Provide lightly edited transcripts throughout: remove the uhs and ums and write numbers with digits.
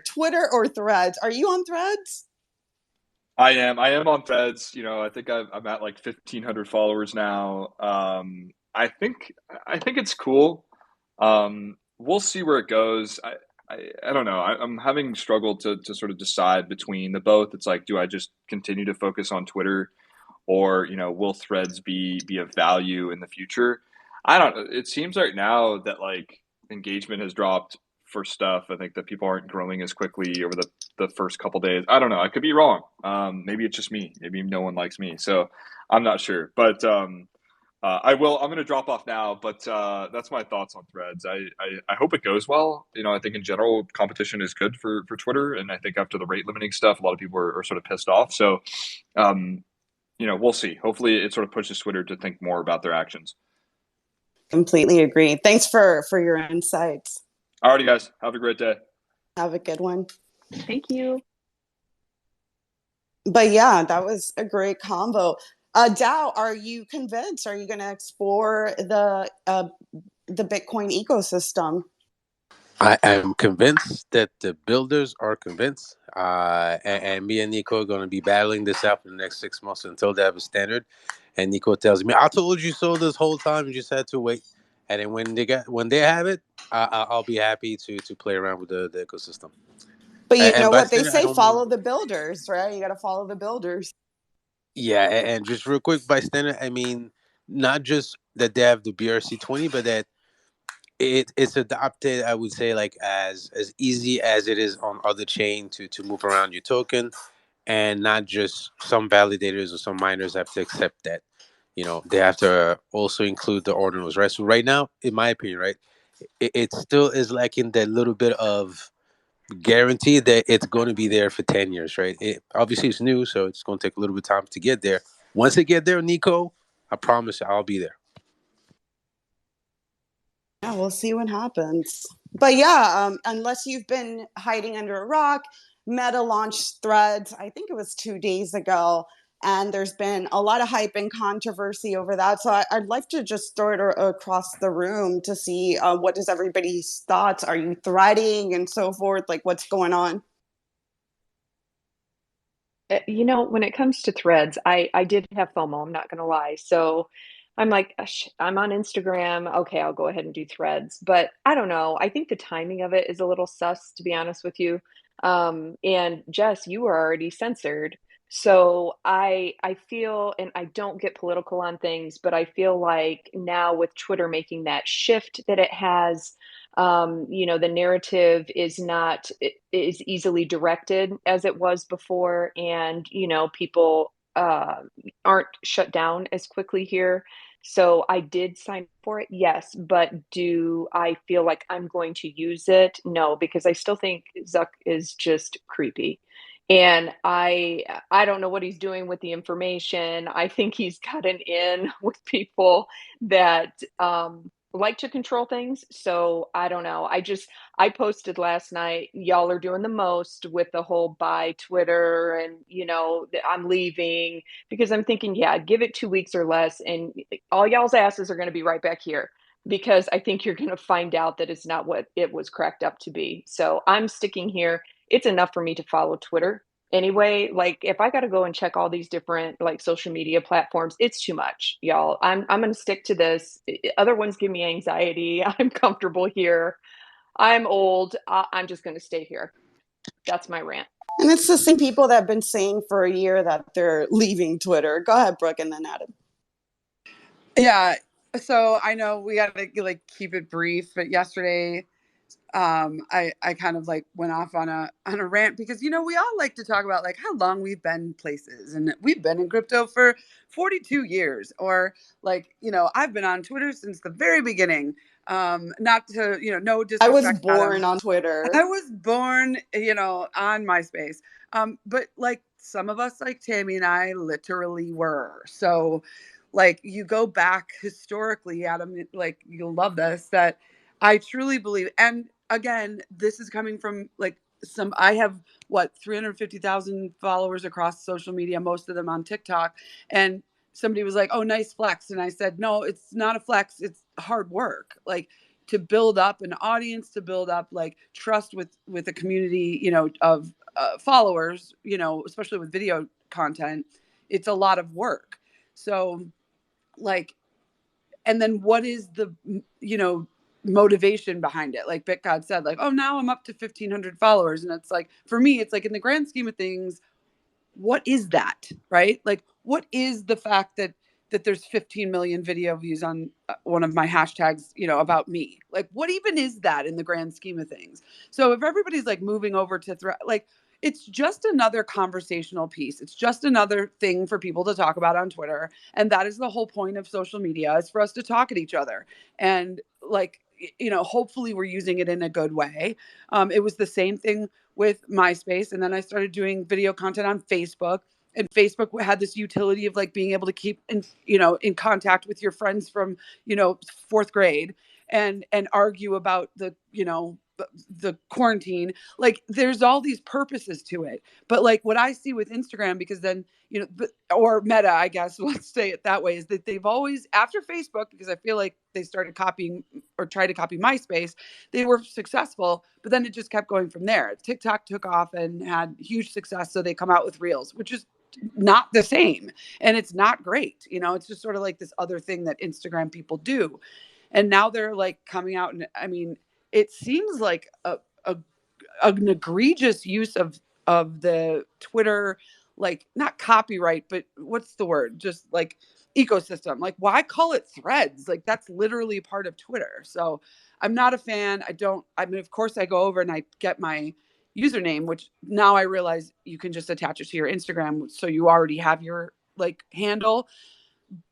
Twitter or Threads? Are you on Threads? I am on Threads. I think I'm at like 1,500 followers now. I think it's cool. We'll see where it goes. I don't know. I'm having struggled to sort of decide between the both. It's like, do I just continue to focus on Twitter, or will Threads be of value in the future? I don't know. It seems right now that like engagement has dropped for stuff. I think that people aren't growing as quickly over the first couple days. I don't know. I could be wrong. Maybe it's just me. Maybe no one likes me. So I'm not sure. But I will. I'm going to drop off now. But that's my thoughts on Threads. I hope it goes well. I think in general competition is good for Twitter, and I think after the rate limiting stuff, a lot of people are sort of pissed off. So um, we'll see. Hopefully, it sort of pushes Twitter to think more about their actions. Completely agree. Thanks for your insights. Alrighty, guys. Have a great day. Have a good one. Thank you. But yeah, that was a great combo. Dow, are you convinced? Are you going to explore the Bitcoin ecosystem? I am convinced that the builders are convinced, and me and Nico are going to be battling this out for the next 6 months until they have a standard. And Nico tells me, "I told you so this whole time. You just had to wait." And then when they have it, I'll be happy to play around with the ecosystem. But you know by what they standard, I say: don't follow mean the builders, right? You got to follow the builders. yeah. And just real quick, by standard, I mean not just that they have the BRC20, but that it's adopted, I would say, like as easy as it is on other chain to move around your token, and not just some validators or some miners have to accept that. They have to also include the ordinals, right? So right now, in my opinion, right, it still is lacking that little bit of guarantee that it's going to be there for 10 years, right? Obviously it's new, so it's going to take a little bit of time to get there. Once it get there, Nico, I promise I'll be there. Yeah, we'll see what happens. But yeah, unless you've been hiding under a rock, Meta launched Threads, I think it was 2 days ago, and there's been a lot of hype and controversy over that. So I'd like to just throw it across the room to see what is everybody's thoughts. Are you threading and so forth? Like, what's going on? When it comes to Threads, I did have FOMO, I'm not gonna lie. So I'm like, I'm on Instagram. Okay, I'll go ahead and do Threads. But I don't know. I think the timing of it is a little sus, to be honest with you. And Jess, you were already censored. So I feel, and I don't get political on things, but I feel like now with Twitter making that shift that it has, the narrative is easily directed as it was before, and people aren't shut down as quickly here. So I did sign for it, yes, but do I feel like I'm going to use it? No, because I still think Zuck is just creepy. And I don't know what he's doing with the information. I think he's gotten in with people that like to control things. So I don't know. I posted last night, y'all are doing the most with the whole buy Twitter, and I'm leaving, because I'm thinking, yeah, give it 2 weeks or less and all y'all's asses are going to be right back here, because I think you're going to find out that it's not what it was cracked up to be. So I'm sticking here. It's enough for me to follow Twitter anyway. Like, if I got to go and check all these different like social media platforms, it's too much, y'all. I'm going to stick to this. Other ones give me anxiety. I'm comfortable here. I'm old. I'm just going to stay here. That's my rant. And it's the same people that have been saying for a year that they're leaving Twitter. Go ahead, Brooke, and then Adam. Yeah. So I know we got to like keep it brief, but yesterday I kind of like went off on a rant, because we all like to talk about like how long we've been places, and we've been in crypto for 42 years, or like I've been on Twitter since the very beginning. Not to no I was disrespect, born on Twitter. I was born on MySpace, but like some of us, like Tammy and I, literally were. So like you go back historically, Adam, like you'll love this, that I truly believe. And again, this is coming from like I have 350,000 followers across social media, most of them on TikTok. And somebody was like, "Oh, nice flex." And I said, "No, it's not a flex. It's hard work. Like to build up an audience, to build up like trust with a community, you know, of followers, you know, especially with video content, it's a lot of work. So like, and then what is the, you know, motivation behind it? Like BitGod said, like, oh, now I'm up to 1,500 followers. And it's like, for me, it's like in the grand scheme of things, what is that, right? Like, what is the fact that there's 15 million video views on one of my hashtags, you know, about me? Like, what even is that in the grand scheme of things? So if everybody's like moving over to like, it's just another conversational piece. It's just another thing for people to talk about on Twitter. And that is the whole point of social media, is for us to talk at each other. And like, you know, hopefully we're using it in a good way. It was the same thing with MySpace. And then I started doing video content on Facebook. And Facebook had this utility of like being able to keep in, you know, in contact with your friends from, you know, fourth grade and argue about the, you know, the quarantine. Like there's all these purposes to it. But like what I see with Instagram, because then, you know, or Meta, I guess, let's say it that way, is that they've always, after Facebook, because I feel like they started copying or tried to copy MySpace, they were successful, but then it just kept going from there. TikTok took off and had huge success. So they come out with Reels, which is not the same. And it's not great. You know, it's just sort of like this other thing that Instagram people do. And now they're like coming out. And I mean, it seems like an egregious use of the Twitter, like not copyright, but what's the word? Just like ecosystem. Like, why call it threads? Like that's literally part of Twitter. So I'm not a fan. I mean, of course I go over and I get my username, which now I realize you can just attach it to your Instagram. So you already have your like handle,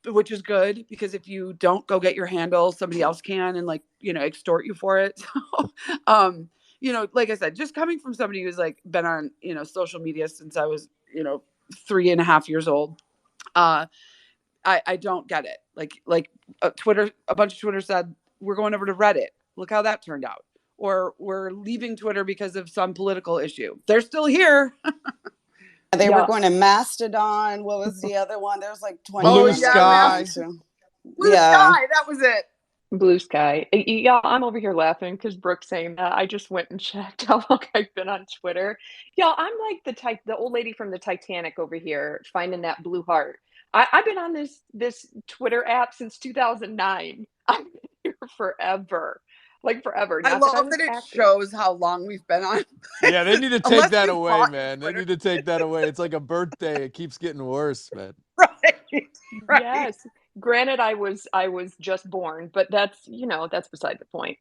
which is good, because if you don't go get your handle, somebody else can and like, you know, extort you for it. So, you know, like I said, just coming from somebody who's like been on, you know, social media since I was, you know, 3.5 years old, I don't get it. Like Twitter, a bunch of Twitter said, we're going over to Reddit. Look how that turned out. Or we're leaving Twitter because of some political issue. They're still here. They were going to Mastodon. What was the other one? There was like 20. Blue Sky. Blue Sky. That was it. Blue Sky. Y'all, I'm over here laughing because Brooke's saying that. I just went and checked how long I've been on Twitter. Y'all, I'm like the old lady from the Titanic over here finding that blue heart. I've been on this Twitter app since 2009. I've been here forever. Like forever. I love that it shows how long we've been on. Yeah, they need to take that away, man. They need to take that away. It's like a birthday. It keeps getting worse, man. Right. Yes. Granted, I was just born, but that's, you know, that's beside the point.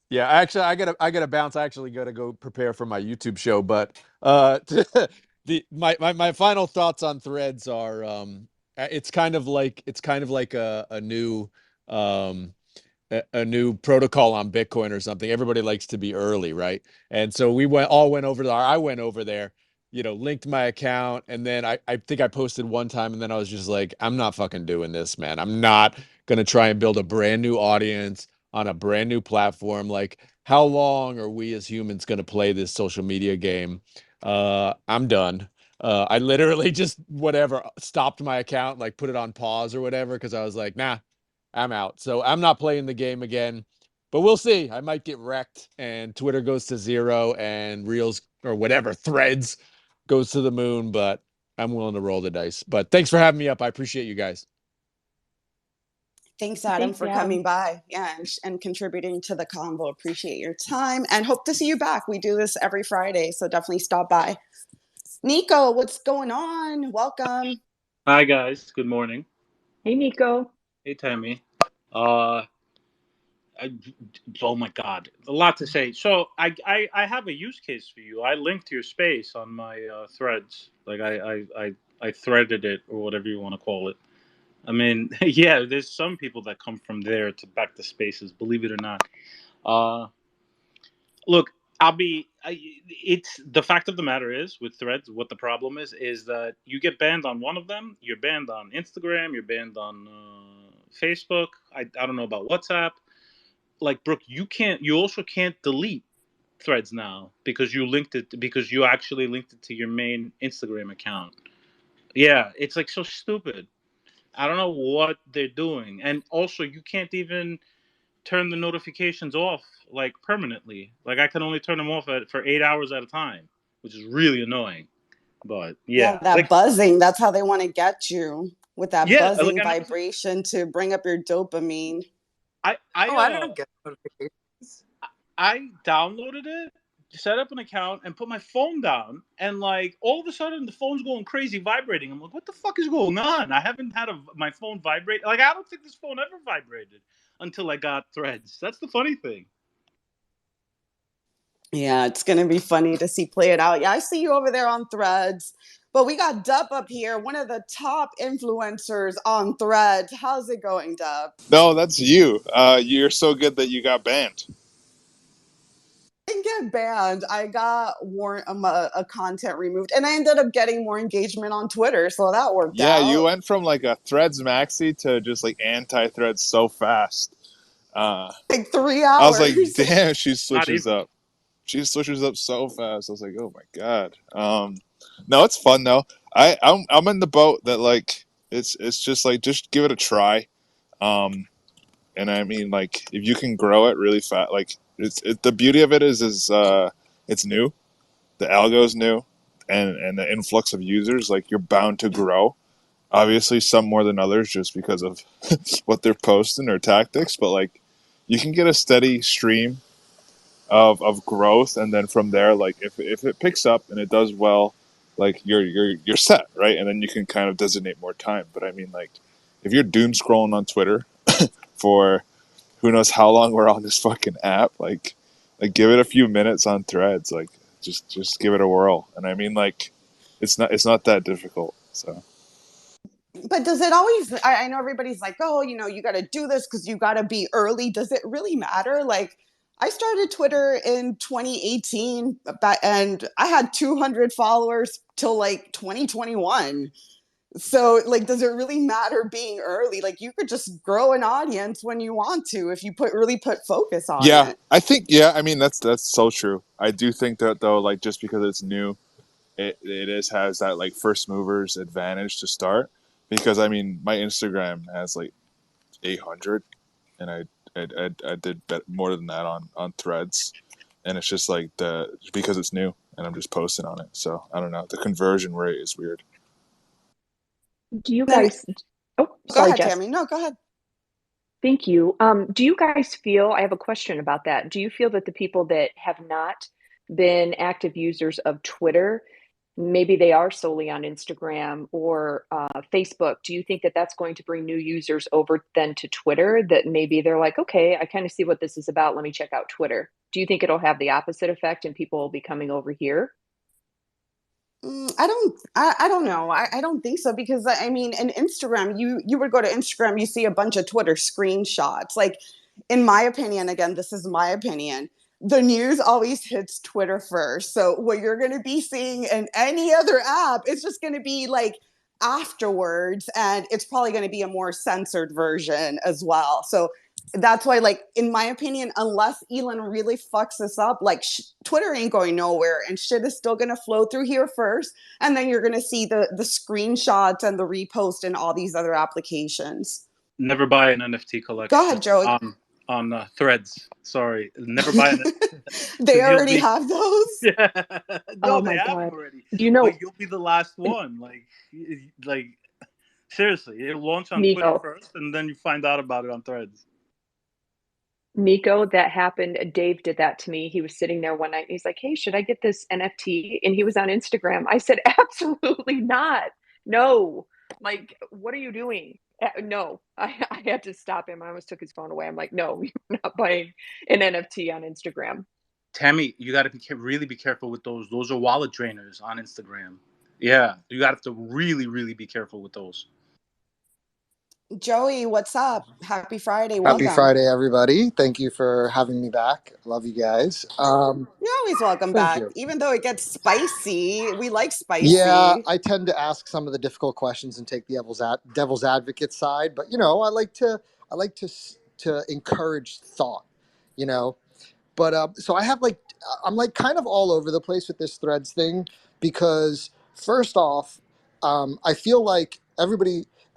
Yeah, actually, I gotta bounce. I actually gotta go prepare for my YouTube show. But my final thoughts on Threads are it's kind of like a new a new protocol on Bitcoin or something. Everybody likes to be early, right? And so we went over there. I went over there, you know, linked my account, and then I think I posted one time, and then I was just like, I'm not fucking doing this, man. I'm not gonna try and build a brand new audience on a brand new platform. Like, how long are we as humans gonna play this social media game? I'm done. I literally just stopped my account, like put it on pause or whatever, because I was like, nah, I'm out. So I'm not playing the game again, but we'll see. I might get wrecked and Twitter goes to zero and Reels or whatever, Threads goes to the moon, but I'm willing to roll the dice. But thanks for having me up. I appreciate you guys. Thanks, Adam, for coming by. Yeah, and contributing to the convo. Appreciate your time and hope to see you back. We do this every Friday, so definitely stop by. Nico, what's going on? Welcome. Hi, guys. Good morning. Hey, Nico. Hey, Tammy. Oh my God, a lot to say. So I have a use case for you. I linked your space on my threads. Like I threaded it, or whatever you want to call it. I mean, yeah, there's some people that come from there to back the spaces, believe it or not. Look, it's the fact of the matter is with threads, what the problem is that you get banned on one of them, you're banned on Instagram, you're banned on Facebook. I don't know about WhatsApp. Like, Brooke, you also can't delete threads now because you actually linked it to your main Instagram account. Yeah, it's like so stupid. I don't know what they're doing. And also, you can't even turn the notifications off like permanently. Like I can only turn them off for 8 hours at a time, which is really annoying. But Yeah, yeah, that like buzzing, that's how they want to get you, with that yeah, like buzzing I never, vibration to bring up your dopamine. Oh, I don't get notifications. I downloaded it, set up an account, and put my phone down, and like all of a sudden the phone's going crazy, vibrating. I'm like, what the fuck is going on? I haven't had my phone vibrate. Like I don't think this phone ever vibrated until I got Threads. That's the funny thing. Yeah, it's going to be funny to see play it out. Yeah, I see you over there on Threads. But we got Dub up here, one of the top influencers on Threads. How's it going, Dub? No, that's you. You're so good that you got banned. I didn't get banned. I got a content removed, and I ended up getting more engagement on Twitter, so that worked Yeah, out. you went from like a Threads maxi to just like anti-Threads so fast. Like 3 I was hours. like, damn, she Not switches even. up. She switches up so fast. I was like, oh my god. No, it's fun though. I'm in the boat that like it's just like just give it a try. And I mean like if you can grow it really fast, like the beauty of it is it's new. The algo's new, and the influx of users, like you're bound to grow. Obviously, some more than others, just because of what they're posting or tactics. But like, you can get a steady stream of growth, and then from there, like if it picks up and it does well, like you're set, right? And then you can kind of designate more time. But I mean, like, if you're doom scrolling on Twitter for who knows how long we're on this fucking app, like give it a few minutes on Threads, like just give it a whirl. And I mean, like, it's not that difficult. So But does it always, I know everybody's like, oh, you got to do this because you got to be early. Does it really matter? Like, I started Twitter in 2018 and I had 200 followers till like 2021. So, like, does it really matter being early? Like, you could just grow an audience when you want to if you really put focus on yeah, it. I think yeah, I mean that's so true. I do think that though, like just because it's new, it has that like first movers advantage to start. Because I mean, my Instagram has like 800, and I did more than that on Threads, and it's just like because it's new and I'm just posting on it. So I don't know. The conversion rate is weird. Do you Then, guys, oh, go sorry, ahead, Jess. Tammy. No, go ahead. Thank you. Do you guys feel, I have a question about that. Do you feel that the people that have not been active users of Twitter, maybe they are solely on Instagram or Facebook, do you think that that's going to bring new users over then to Twitter, that maybe they're like, okay, I kind of see what this is about. Let me check out Twitter. Do you think it'll have the opposite effect and people will be coming over here? I don't know. I don't think so, because I mean, in Instagram, you would go to Instagram, you see a bunch of Twitter screenshots. Like, in my opinion, again, this is my opinion, the news always hits Twitter first. So what you're going to be seeing in any other app is just going to be like afterwards, and it's probably going to be a more censored version as well. So that's why, like, in my opinion, unless Elon really fucks this up, like, Twitter ain't going nowhere, and shit is still gonna flow through here first, and then you're gonna see the screenshots and the repost in all these other applications. Never buy an NFT collection. Go ahead, Joey. On Threads. Sorry, never buy an. They already have those. Yeah, no, Oh they my have God. them already. Do you know, But you'll be the last one. Like seriously, it'll launch on Twitter Nico, first, and then you find out about it on Threads. Nico, that happened. Dave did that to me. He was sitting there one night and he's like, hey, should I get this NFT? And he was on Instagram. I said, absolutely not. No. Like, what are you doing? No. I had to stop him. I almost took his phone away. I'm like, no, you're not buying an NFT on Instagram. Tammy, you got to really be careful with those. Those are wallet drainers on Instagram. Yeah, you got to really, really be careful with those. Joey, what's up? Happy Friday. Happy Welcome. Friday, everybody. Thank you for having me back. Love you guys. You're always welcome Thank back. you. Even though it gets spicy, we like spicy. Yeah, I tend to ask some of the difficult questions and take the devil's advocate side, but I like to encourage thought, you know. But so I'm like kind of all over the place with this Threads thing, because first off, I feel like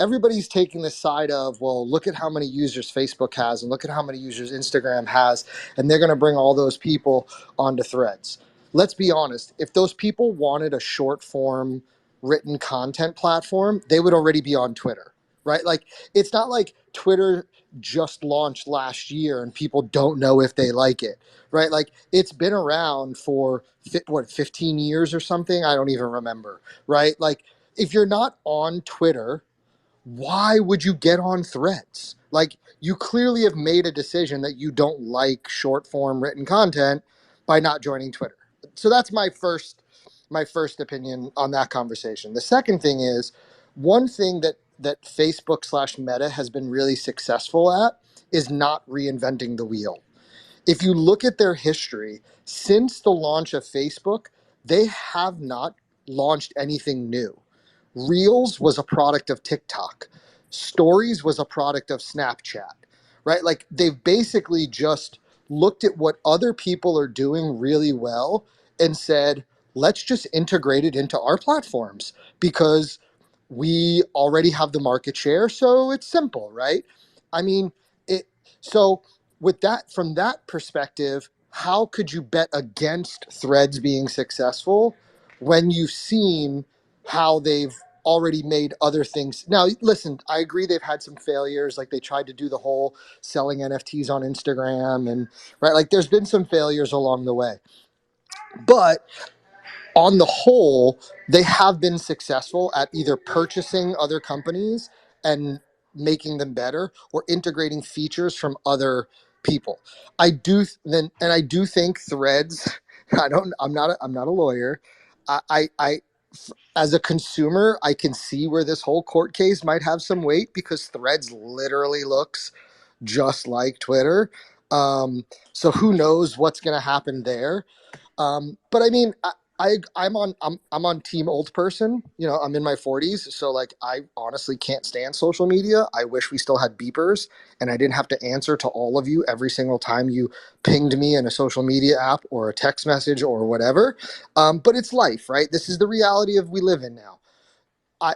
everybody's taking the side of, well, look at how many users Facebook has and look at how many users Instagram has, and they're going to bring all those people onto Threads. Let's be honest, if those people wanted a short form written content platform, they would already be on Twitter, right? Like, it's not like Twitter just launched last year and people don't know if they like it, right? Like, it's been around for 15 years or something. I don't even remember, right? Like, if you're not on Twitter, why would you get on Threads? Like, you clearly have made a decision that you don't like short form written content by not joining Twitter. So that's my first opinion on that conversation. The second thing is, one thing that Facebook slash Meta has been really successful at is not reinventing the wheel. If you look at their history, since the launch of Facebook, they have not launched anything new. Reels was a product of TikTok. Stories was a product of Snapchat, right? Like, they've basically just looked at what other people are doing really well and said, let's just integrate it into our platforms because we already have the market share. So it's simple, right? I mean, so with that, from that perspective, how could you bet against Threads being successful when you've seen how they've already made other things? Now, listen, I agree they've had some failures. Like, they tried to do the whole selling NFTs on Instagram, and right, like, there's been some failures along the way. But on the whole, they have been successful at either purchasing other companies and making them better or integrating features from other people. I do think Threads. I'm not a lawyer. I as a consumer, I can see where this whole court case might have some weight because Threads literally looks just like Twitter. So who knows what's going to happen there? But I mean, I'm on team old person. You know, I'm in my 40s, so like, I honestly can't stand social media. I wish we still had beepers and I didn't have to answer to all of you every single time you pinged me in a social media app or a text message or whatever. But it's life, right? This is the reality of we live in now.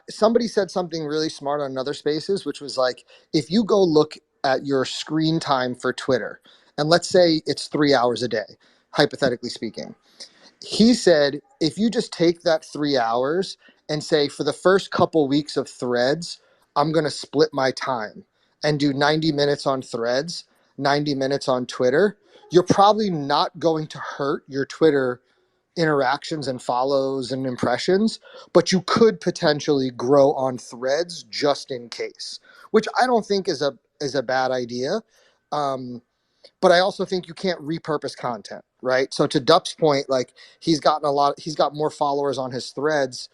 Somebody said something really smart on Another Spaces, which was like, if you go look at your screen time for Twitter, and let's say it's 3 hours a day, hypothetically speaking, he said, if you just take that 3 hours and say, for the first couple weeks of Threads, I'm going to split my time and do 90 minutes on Threads, 90 minutes on Twitter, you're probably not going to hurt your Twitter interactions and follows and impressions, but you could potentially grow on Threads just in case, which I don't think is a bad idea. But I also think you can't repurpose content, right? So to Dup's point, like, he's got more followers on his Threads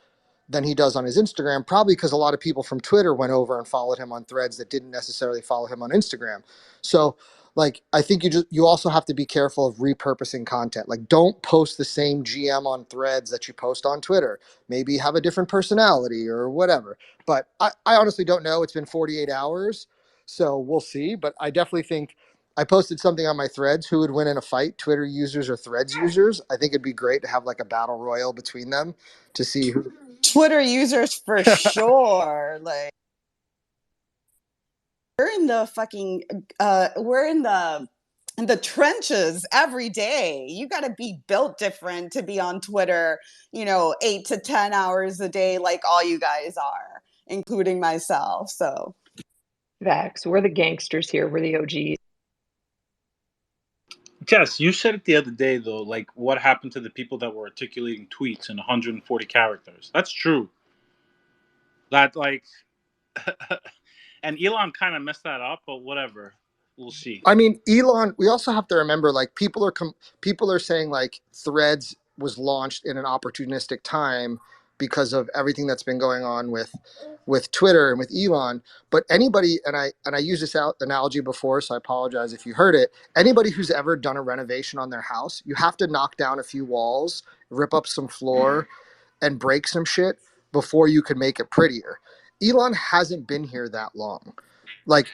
than he does on his Instagram, probably because a lot of people from Twitter went over and followed him on Threads that didn't necessarily follow him on Instagram. So, like, I think you also have to be careful of repurposing content. Like, don't post the same GM on Threads that you post on Twitter. Maybe have a different personality or whatever. But I honestly don't know. It's been 48 hours, so we'll see. But I definitely think I posted something on my Threads. Who would win in a fight, Twitter users or Threads users? I think it'd be great to have like a battle royal between them to see who. Twitter users for sure. Like, we're in the fucking we're in the trenches every day. You got to be built different to be on Twitter, 8 to 10 hours a day, like all you guys are, including myself. So Vax, we're the gangsters here. We're the OGs. Jess, you said it the other day, though, like, what happened to the people that were articulating tweets in 140 characters? That's true. That, like, and Elon kind of messed that up, but whatever. We'll see. I mean, Elon, we also have to remember, like, people are saying, like, Threads was launched in an opportunistic time because of everything that's been going on with Twitter and with Elon. But anybody, and I used this analogy before, so I apologize if you heard it. Anybody who's ever done a renovation on their house, you have to knock down a few walls, rip up some floor, and break some shit before you can make it prettier. Elon hasn't been here that long. Like,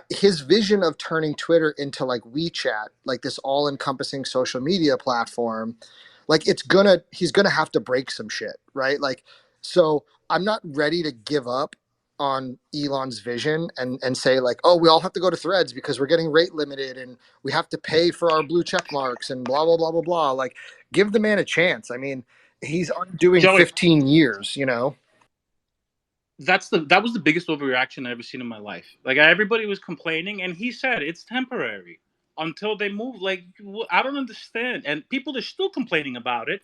his vision of turning Twitter into like WeChat, like this all-encompassing social media platform, like, he's gonna have to break some shit, right? Like, so I'm not ready to give up on Elon's vision and say like, oh, we all have to go to Threads because we're getting rate limited and we have to pay for our blue check marks and blah blah blah blah blah. Like, give the man a chance. I mean, he's undoing Joey, 15 years, you know. that was the biggest overreaction I've ever seen in my life. Like everybody was complaining, and he said it's temporary until they move. Like I don't understand, and people are still complaining about it,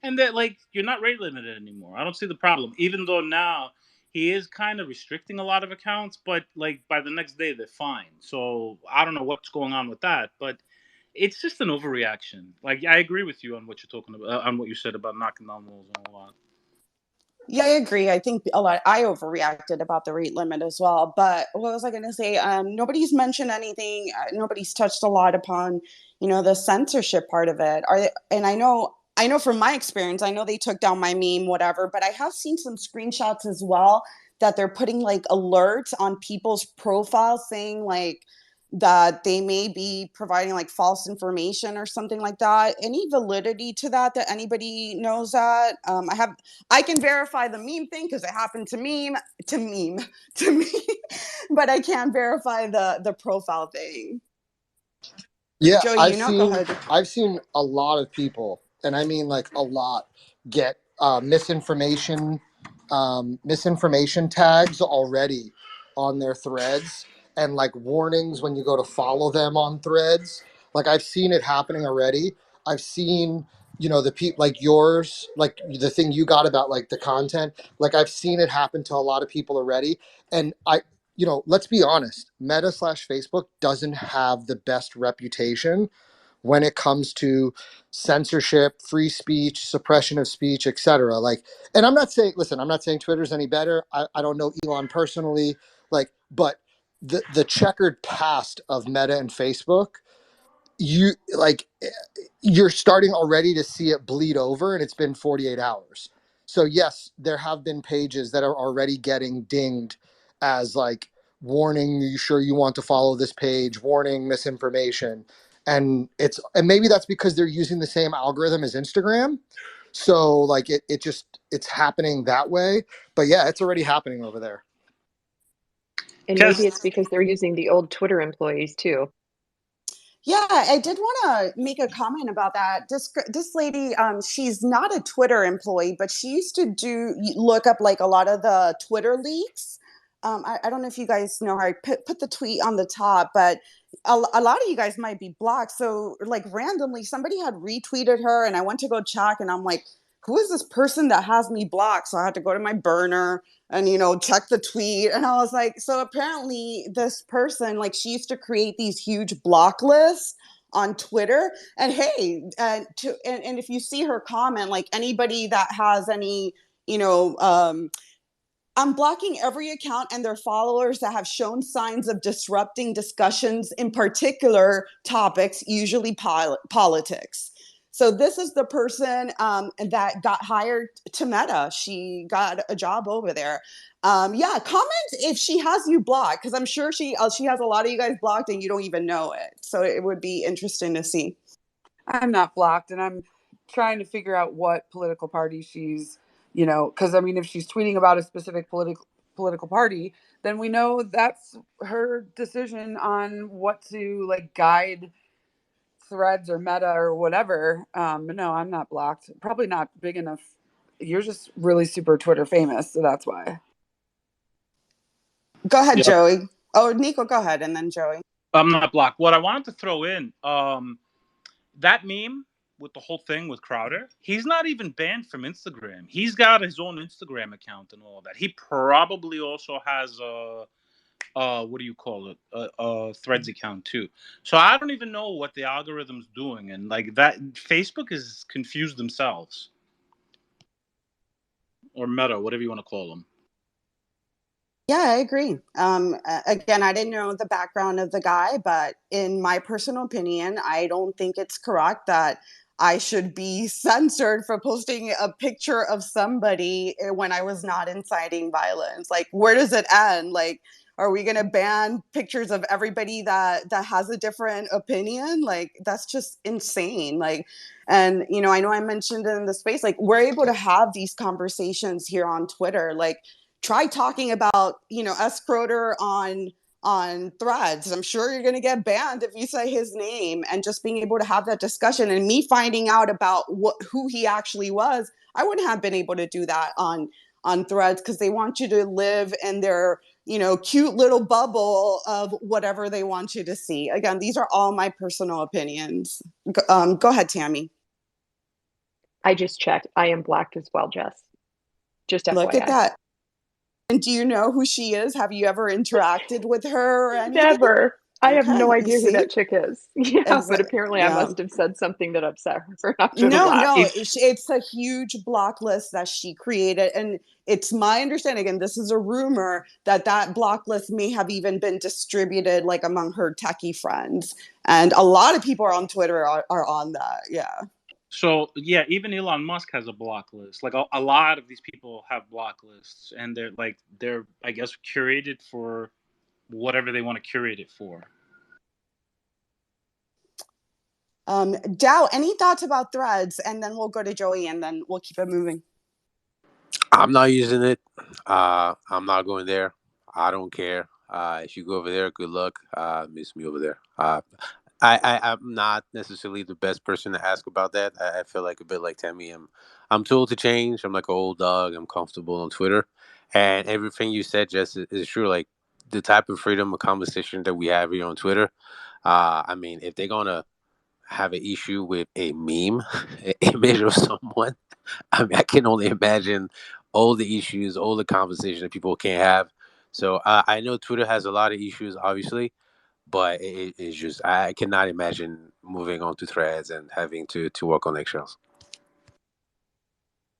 and that like you're not rate limited anymore. I don't see the problem, even though now he is kind of restricting a lot of accounts, but like by the next day they're fine. So I don't know what's going on with that, but it's just an overreaction. Like I agree with you on what you're talking about, on what you said about knocking down walls and all that. Yeah, I agree. I think I overreacted about the rate limit as well. But what was I going to say? Nobody's mentioned anything. Nobody's touched a lot upon, the censorship part of it. And I know from my experience, I know they took down my meme, whatever, but I have seen some screenshots as well that they're putting like alerts on people's profiles saying like that they may be providing like false information or something like that. Any validity to that anybody knows that? I can verify the meme thing because it happened to me, but I can't verify the profile thing. Yeah, Joey, go ahead. I've seen a lot of people, and I mean like a lot, get misinformation tags already on their threads, and like warnings when you go to follow them on threads. Like I've seen it happening already. I've seen, the people like yours, like the thing you got about like the content. Like I've seen it happen to a lot of people already, and let's be honest, Meta slash Facebook doesn't have the best reputation when it comes to censorship, free speech, suppression of speech, etc. Like, and I'm not saying Twitter's any better. I don't know Elon personally, like, but the checkered past of Meta and Facebook, you like you're starting already to see it bleed over, and it's been 48 hours. So yes, there have been pages that are already getting dinged as like, warning, you sure you want to follow this page, warning, misinformation. And maybe that's because they're using the same algorithm as Instagram, so like it's happening that way. But yeah, it's already happening over there. And Yes. maybe it's because they're using the old Twitter employees too. Yeah, I did want to make a comment about that. This lady, she's not a Twitter employee, but she used to look up like a lot of the Twitter leaks. I don't know if you guys know her. I put the tweet on the top, but a lot of you guys might be blocked. So like randomly, somebody had retweeted her, and I went to go check, and I'm like, who is this person that has me blocked? So I had to go to my burner and check the tweet, and I was like, so apparently this person, like, she used to create these huge block lists on Twitter, and hey, and if you see her comment, like anybody that has any I'm blocking every account and their followers that have shown signs of disrupting discussions in particular topics, usually politics. So this is the person that got hired to Meta. She got a job over there. Yeah, comment if she has you blocked, because I'm sure she has a lot of you guys blocked and you don't even know it. So it would be interesting to see. I'm not blocked, and I'm trying to figure out what political party she's, because I mean, if she's tweeting about a specific political party, then we know that's her decision on what to like guide Threads or Meta or whatever. But no, I'm not blocked. Probably not big enough. You're just really super Twitter famous, so that's why. Go ahead, Yeah. Joey. Oh, Nico, go ahead, and then Joey. I'm not blocked. What I wanted to throw in, that meme with the whole thing with Crowder, he's not even banned from Instagram. He's got his own Instagram account and all that. He probably also has a what do you call it? A Threads account too. So I don't even know what the algorithm's doing, and like that, Facebook is confused themselves, or Meta, whatever you want to call them. Yeah, I agree. Again, I didn't know the background of the guy, but in my personal opinion, I don't think it's correct that I should be censored for posting a picture of somebody when I was not inciting violence. Like, where does it end? Like, are we going to ban pictures of everybody that has a different opinion? Like, that's just insane. Like, and I know I mentioned in the space, like, we're able to have these conversations here on Twitter. Like, try talking about, Escroter on Threads. I'm sure you're going to get banned if you say his name. And just being able to have that discussion and me finding out about who he actually was, I wouldn't have been able to do that on Threads, because they want you to live in their, cute little bubble of whatever they want you to see. Again, these are all my personal opinions. Go ahead, Tammy. I just checked. I am blocked as well, Jess. Just FYI. Look at that. And do you know who she is? Have you ever interacted with her or anything? Never. I have no Okay, you idea who see? that chick is. Yeah, but apparently I Yeah. must have said something that upset her. Not So to block. No, it's a huge block list that she created. And it's my understanding, and this is a rumor, that block list may have even been distributed like among her techie friends. And a lot of people on Twitter are on that. Yeah. So yeah, even Elon Musk has a block list. Like a lot of these people have block lists, and they're I guess curated for whatever they want to curate it for. Dow, any thoughts about Threads? And then we'll go to Joey, and then we'll keep it moving. I'm not using it. I'm not going there. I don't care. If you go over there, good luck. Miss me over there. I'm not necessarily the best person to ask about that. I feel like a bit like Tammy. I'm told to change. I'm like an old dog. I'm comfortable on Twitter, and everything you said, Jess, is true. Like the type of freedom of conversation that we have here on Twitter. I mean, if they're gonna have an issue with a meme, an image of someone, I mean, I can only imagine all the issues, all the conversations that people can't have. So I know Twitter has a lot of issues, obviously, but it's just I cannot imagine moving on to Threads and having to work on eggshells.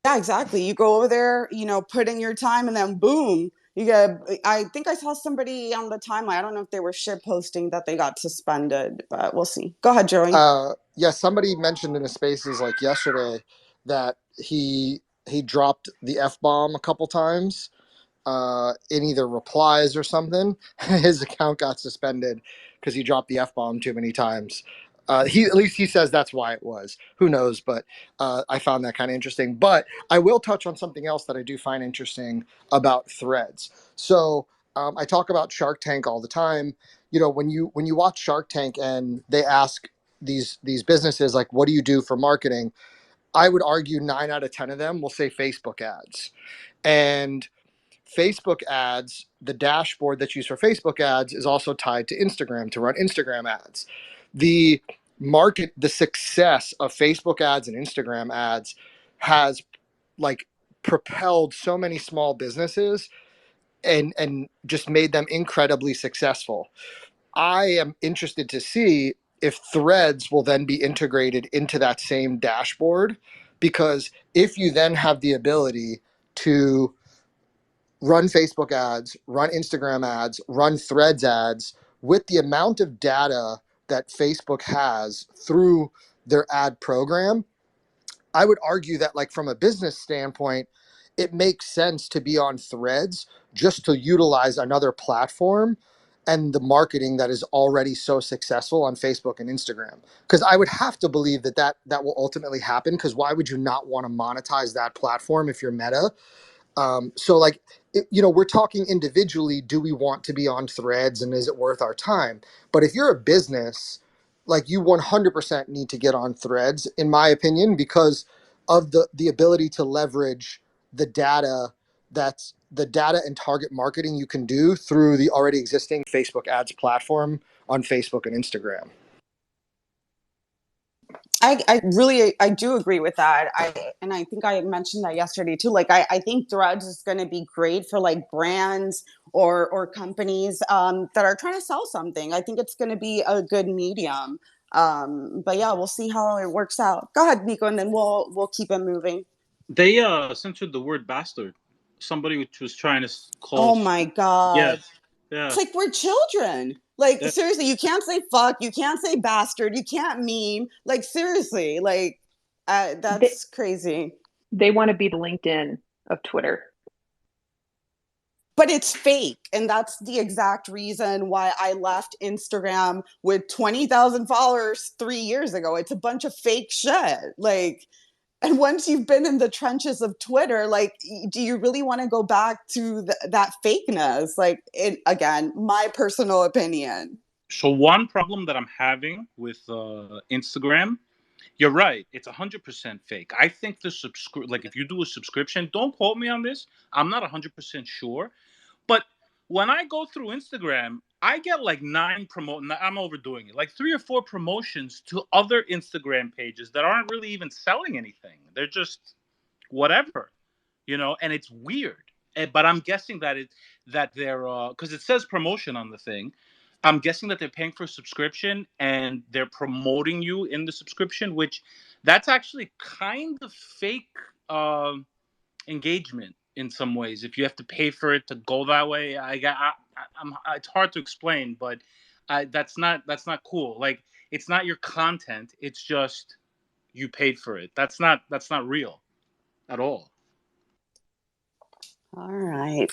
Yeah, exactly. You go over there, put in your time, and then boom, you get. I think I saw somebody on the timeline. I don't know if they were shit posting that they got suspended, but we'll see. Go ahead, Joey. Yeah, somebody mentioned in the spaces like yesterday that he dropped the F-bomb a couple times in either replies or something. His account got suspended because he dropped the F-bomb too many times. At least he says that's why it was. Who knows? But I found that kind of interesting. But I will touch on something else that I do find interesting about Threads. So I talk about Shark Tank all the time. When you watch Shark Tank and they ask these businesses like, what do you do for marketing? I would argue 9 out of 10 of them will say Facebook ads. And Facebook ads, the dashboard that's used for Facebook ads is also tied to Instagram to run Instagram ads. The success of Facebook ads and Instagram ads has like propelled so many small businesses and just made them incredibly successful. I am interested to see if Threads will then be integrated into that same dashboard, because if you then have the ability to run Facebook ads, run Instagram ads, run Threads ads, with the amount of data that Facebook has through their ad program, I would argue that like from a business standpoint, it makes sense to be on Threads just to utilize another platform and the marketing that is already so successful on Facebook and Instagram. Because I would have to believe that will ultimately happen, because why would you not want to monetize that platform if you're Meta? So like, we're talking individually, do we want to be on Threads and is it worth our time? But if you're a business, like you 100% need to get on Threads, in my opinion, because of the ability to leverage the data and target marketing you can do through the already existing Facebook ads platform on Facebook and Instagram. I do agree with that. I think I mentioned that yesterday too. Like I think Threads is going to be great for like brands or companies that are trying to sell something. I think it's going to be a good medium. But yeah, we'll see how it works out. Go ahead, Nico, and then we'll keep it moving. They censored the word bastard. Somebody was trying to call. Oh my god! Yeah. It's like we're children. Like Yeah. seriously, you can't say fuck, you can't say bastard, you can't meme. Like seriously, like that's crazy. They want to be the LinkedIn of Twitter. But it's fake. And that's the exact reason why I left Instagram with 20,000 followers 3 years ago. It's a bunch of fake shit. Like, And once you've been in the trenches of Twitter, like, do you really want to go back to that fakeness? Like, again, my personal opinion. So one problem that I'm having with Instagram, you're right, it's 100% fake. I think like if you do a subscription, don't quote me on this. I'm not 100% sure, but when I go through Instagram, I get like I'm overdoing it, like 3 or 4 promotions to other Instagram pages that aren't really even selling anything. They're just whatever, and it's weird. But I'm guessing that they're because it says promotion on the thing. I'm guessing that they're paying for a subscription and they're promoting you in the subscription, which that's actually kind of fake engagement in some ways. If you have to pay for it to go that way, it's hard to explain, but that's not cool. Like, it's not your content; it's just you paid for it. That's not real at all. All right.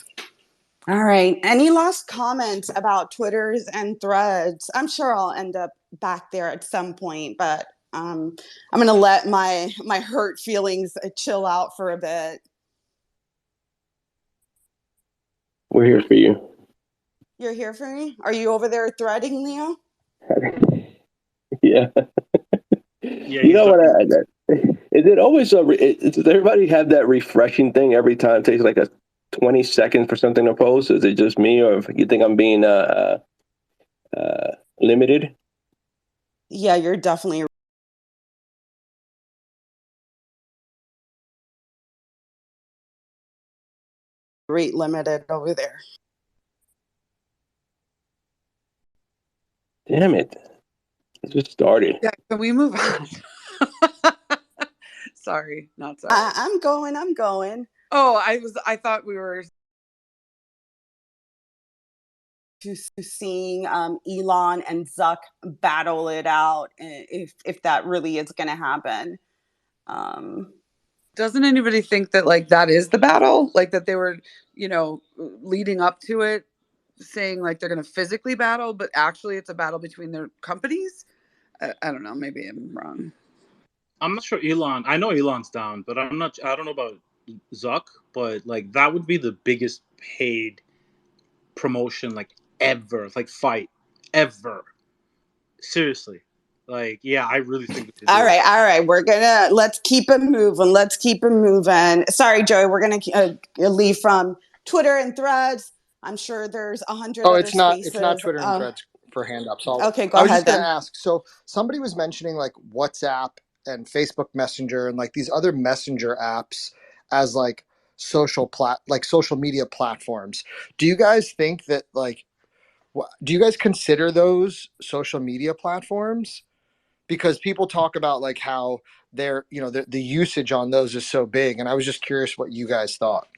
All right. Any last comments about Twitters and Threads? I'm sure I'll end up back there at some point, but I'm going to let my hurt feelings chill out for a bit. We're here for you. You're here for me? Are you over there threading, Leo? Yeah. Yeah, You know what? Is it always does everybody have that refreshing thing every time? It takes like 20 seconds for something to post. Is it just me, or you think I'm being limited? Yeah, you're definitely rate limited over there. Damn it. It just started. Yeah, can we move on? Sorry, not sorry. I'm going. Oh, I thought we were to seeing Elon and Zuck battle it out, if that really is going to happen. Doesn't anybody think that like that is the battle? Like that they were, leading up to it, saying like they're going to physically battle, but actually it's a battle between their companies? I don't know. Maybe I'm wrong. I'm not sure Elon. I know Elon's down, but I don't know about Zuck. But like that would be the biggest paid promotion like ever, like fight ever. Seriously, like yeah, I really think. All right. Let's keep it moving. Sorry, Joey. We're gonna leave from Twitter and Threads. I'm sure there's 100 other spaces. It's not Twitter and Threads for hand up. So okay, go I was ahead just going to then. ask. So somebody was mentioning like WhatsApp and Facebook Messenger and like these other messenger apps as like social media platforms. Do you guys think that do you guys consider those social media platforms? Because people talk about like how the usage on those is so big, and I was just curious what you guys thought.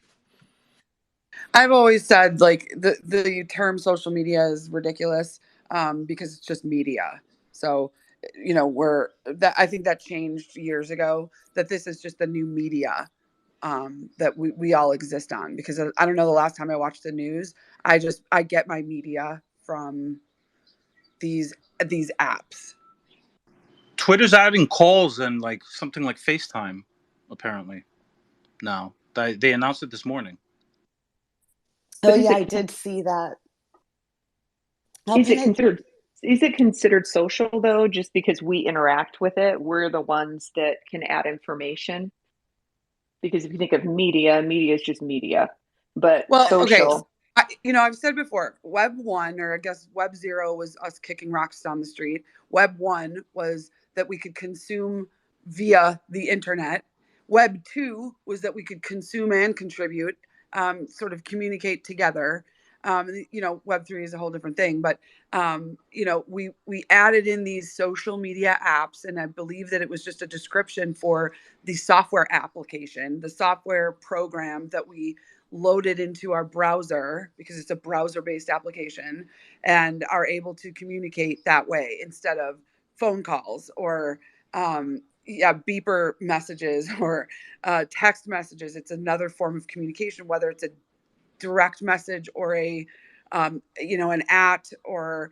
I've always said like the term social media is ridiculous because it's just media. So, I think that changed years ago, that this is just the new media that we all exist on, because I don't know the last time I watched the news. I get my media from these apps. Twitter's adding calls and like something like FaceTime, apparently. Now they announced it this morning. Oh yeah, I did see that. Is it considered social though? Just because we interact with it, we're the ones that can add information. Because if you think of media is just media. But social. Okay. I've said before, Web 1, or I guess Web 0 was us kicking rocks down the street. Web 1 was that we could consume via the internet. Web 2 was that we could consume and contribute, sort of communicate together. Web 3 is a whole different thing, but we added in these social media apps, and I believe that it was just a description for the software application, the software program that we loaded into our browser, because it's a browser-based application, and are able to communicate that way instead of phone calls or beeper messages or text messages. It's another form of communication, whether it's a direct message or an at, or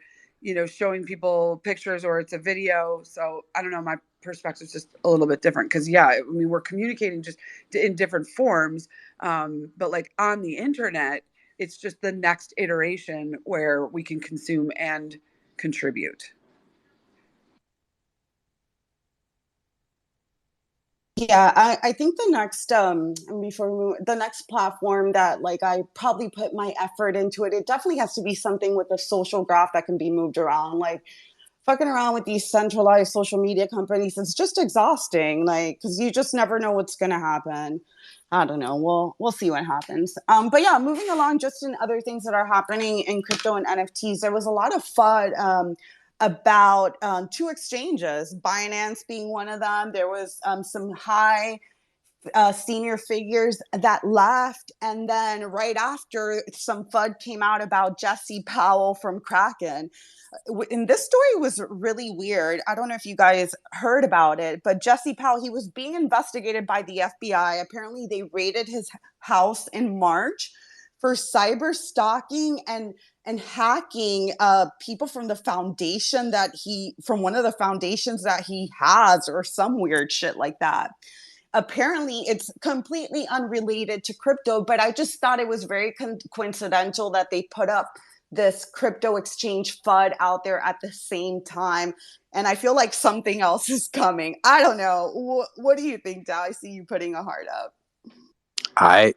showing people pictures or it's a video. So I don't know, my perspective is just a little bit different because I mean, we're communicating just in different forms. But like on the internet, it's just the next iteration where we can consume and contribute. Yeah, I think the next before we move, the next platform that like I probably put my effort into it definitely has to be something with a social graph that can be moved around. Like fucking around with these centralized social media companies, it's just exhausting. Like because you just never know what's gonna happen. I don't know. We'll see what happens. But yeah, moving along, just in other things that are happening in crypto and NFTs, there was a lot of FUD about two exchanges, Binance being one of them. There was some high senior figures that left. And then right after, some FUD came out about Jesse Powell from Kraken. And this story was really weird. I don't know if you guys heard about it, but Jesse Powell, he was being investigated by the FBI. Apparently, they raided his house in March for cyber stalking and hacking people from the foundation from one of the foundations that he has, or some weird shit like that. Apparently, it's completely unrelated to crypto, but I just thought it was very coincidental that they put up this crypto exchange FUD out there at the same time. And I feel like something else is coming. I don't know. What do you think, Dow? I see you putting a heart up. I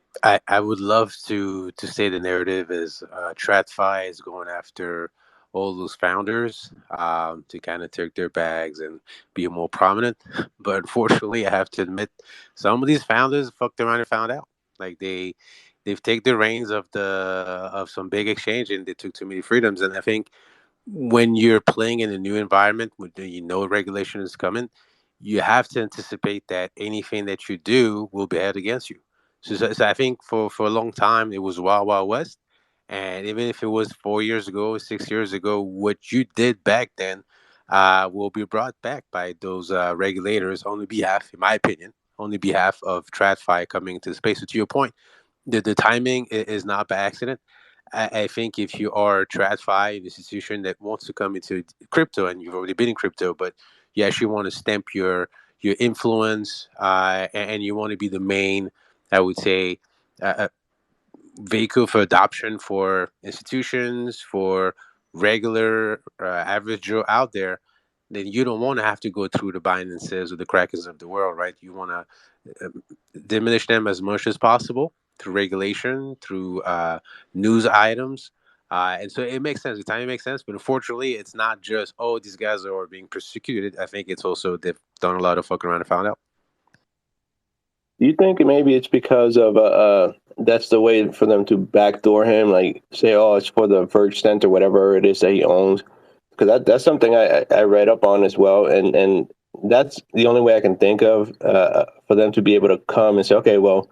would love to say the narrative is TradFi is going after all those founders to kind of take their bags and be more prominent. But unfortunately, I have to admit, some of these founders fucked around and found out. Like they've taken the reins of some big exchange and they took too many freedoms. And I think when you're playing in a new environment, when regulation is coming, you have to anticipate that anything that you do will be held against you. So I think for a long time it was Wild Wild West, and even if it was 4 years ago, 6 years ago, what you did back then will be brought back by those regulators on the behalf, in my opinion, on the behalf of TradFi coming into the space. So to your point, the timing is not by accident. I think if you are a TradFi, an institution that wants to come into crypto, and you've already been in crypto, but you actually want to stamp your influence, and you want to be the main, I would say, vehicle for adoption for institutions, for regular average Joe out there, then you don't want to have to go through the Binances or the Krakens of the world, right? You want to diminish them as much as possible through regulation, through news items. And so it makes sense. The timing makes sense. But unfortunately, it's not just, oh, these guys are being persecuted. I think it's also they've done a lot of fucking around and found out. Do you think maybe it's because of that's the way for them to backdoor him, like say, oh, it's for the Verge Center, whatever it is that he owns? Because that's something I read up on as well, and that's the only way I can think of for them to be able to come and say, okay, well,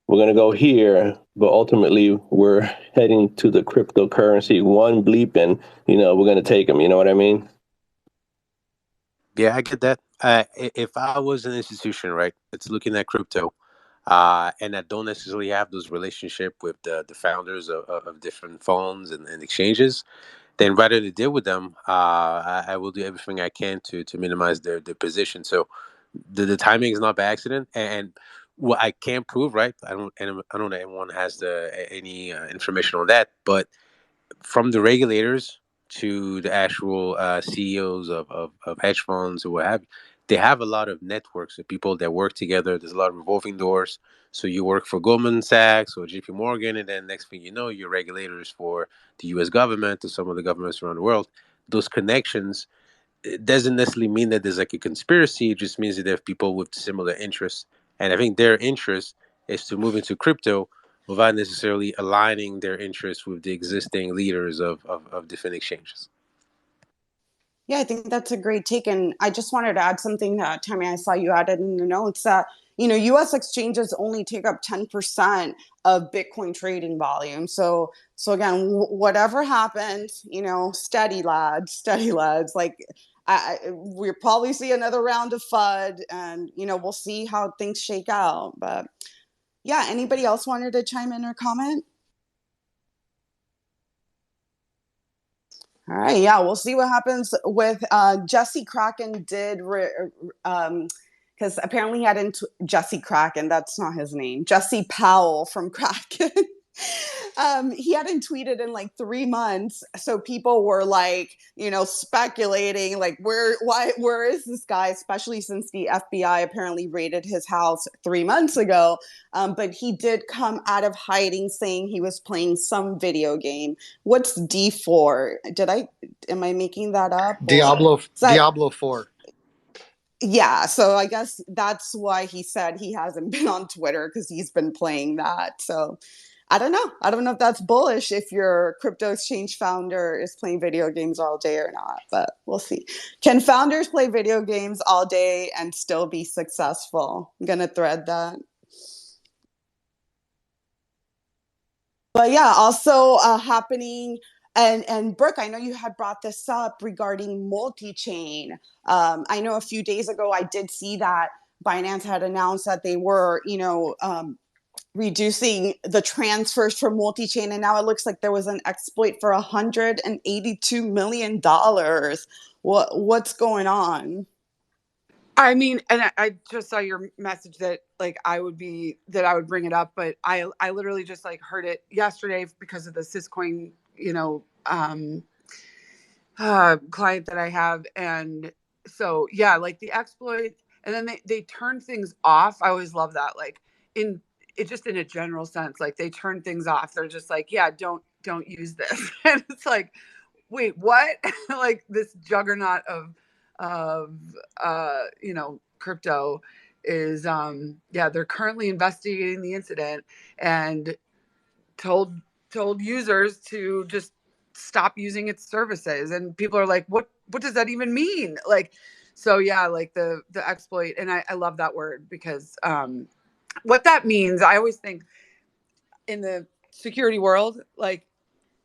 we're going to go here, but ultimately we're heading to the cryptocurrency one bleep, and we're going to take them. You know what I mean? Yeah, I get that. If I was an institution, right, that's looking at crypto, and I don't necessarily have those relationship with the founders of different funds and exchanges, then rather than deal with them, I will do everything I can to minimize their position. So the timing is not by accident, and what I can't prove, right? I don't know that anyone has any information on that, but from the regulators to the actual CEOs of hedge funds or what have you, they have a lot of networks of people that work together. There's a lot of revolving doors. So you work for Goldman Sachs or JP Morgan, and then next thing you know, you're regulators for the US government or some of the governments around the world. Those connections, it doesn't necessarily mean that there's like a conspiracy. It just means that there are people with similar interests. And I think their interest is to move into crypto without necessarily aligning their interests with the existing leaders of different exchanges. Yeah, I think that's a great take. And I just wanted to add something that, Tammy, I saw you added in the notes that, US exchanges only take up 10% of Bitcoin trading volume. So again, whatever happens, steady lads, steady lads. Like, we'll probably see another round of FUD, and, we'll see how things shake out. But yeah, anybody else wanted to chime in or comment? All right, yeah, we'll see what happens with Jesse Kraken did, because apparently he had Jesse Kraken, that's not his name, Jesse Powell from Kraken. He hadn't tweeted in like 3 months, so people were like, speculating like where is this guy, especially since the FBI apparently raided his house 3 months ago. But he did come out of hiding saying he was playing some video game. What's D4? Am I making that up? Diablo 4. Yeah, so I guess that's why he said he hasn't been on Twitter, because he's been playing that. So I don't know. I don't know if that's bullish if your crypto exchange founder is playing video games all day or not, but we'll see. Can founders play video games all day and still be successful? I'm going to thread that. But yeah, also happening, and Brooke, I know you had brought this up regarding MultiChain. I know a few days ago I did see that Binance had announced that they were, reducing the transfers from MultiChain, and now it looks like there was an exploit for $182 million. What's going on? I mean, and I just saw your message that like I would bring it up, but I literally just like heard it yesterday because of the Syscoin, client that I have. And so, yeah, like the exploit, and then they turn things off. I always love that. Like in a general sense, like they turn things off. They're just like, yeah, don't use this. And it's like, wait, what? Like this juggernaut of crypto is, they're currently investigating the incident and told users to just stop using its services. And people are like, what does that even mean? Like, so yeah, like the exploit. And I love that word because what that means, I always think in the security world, like,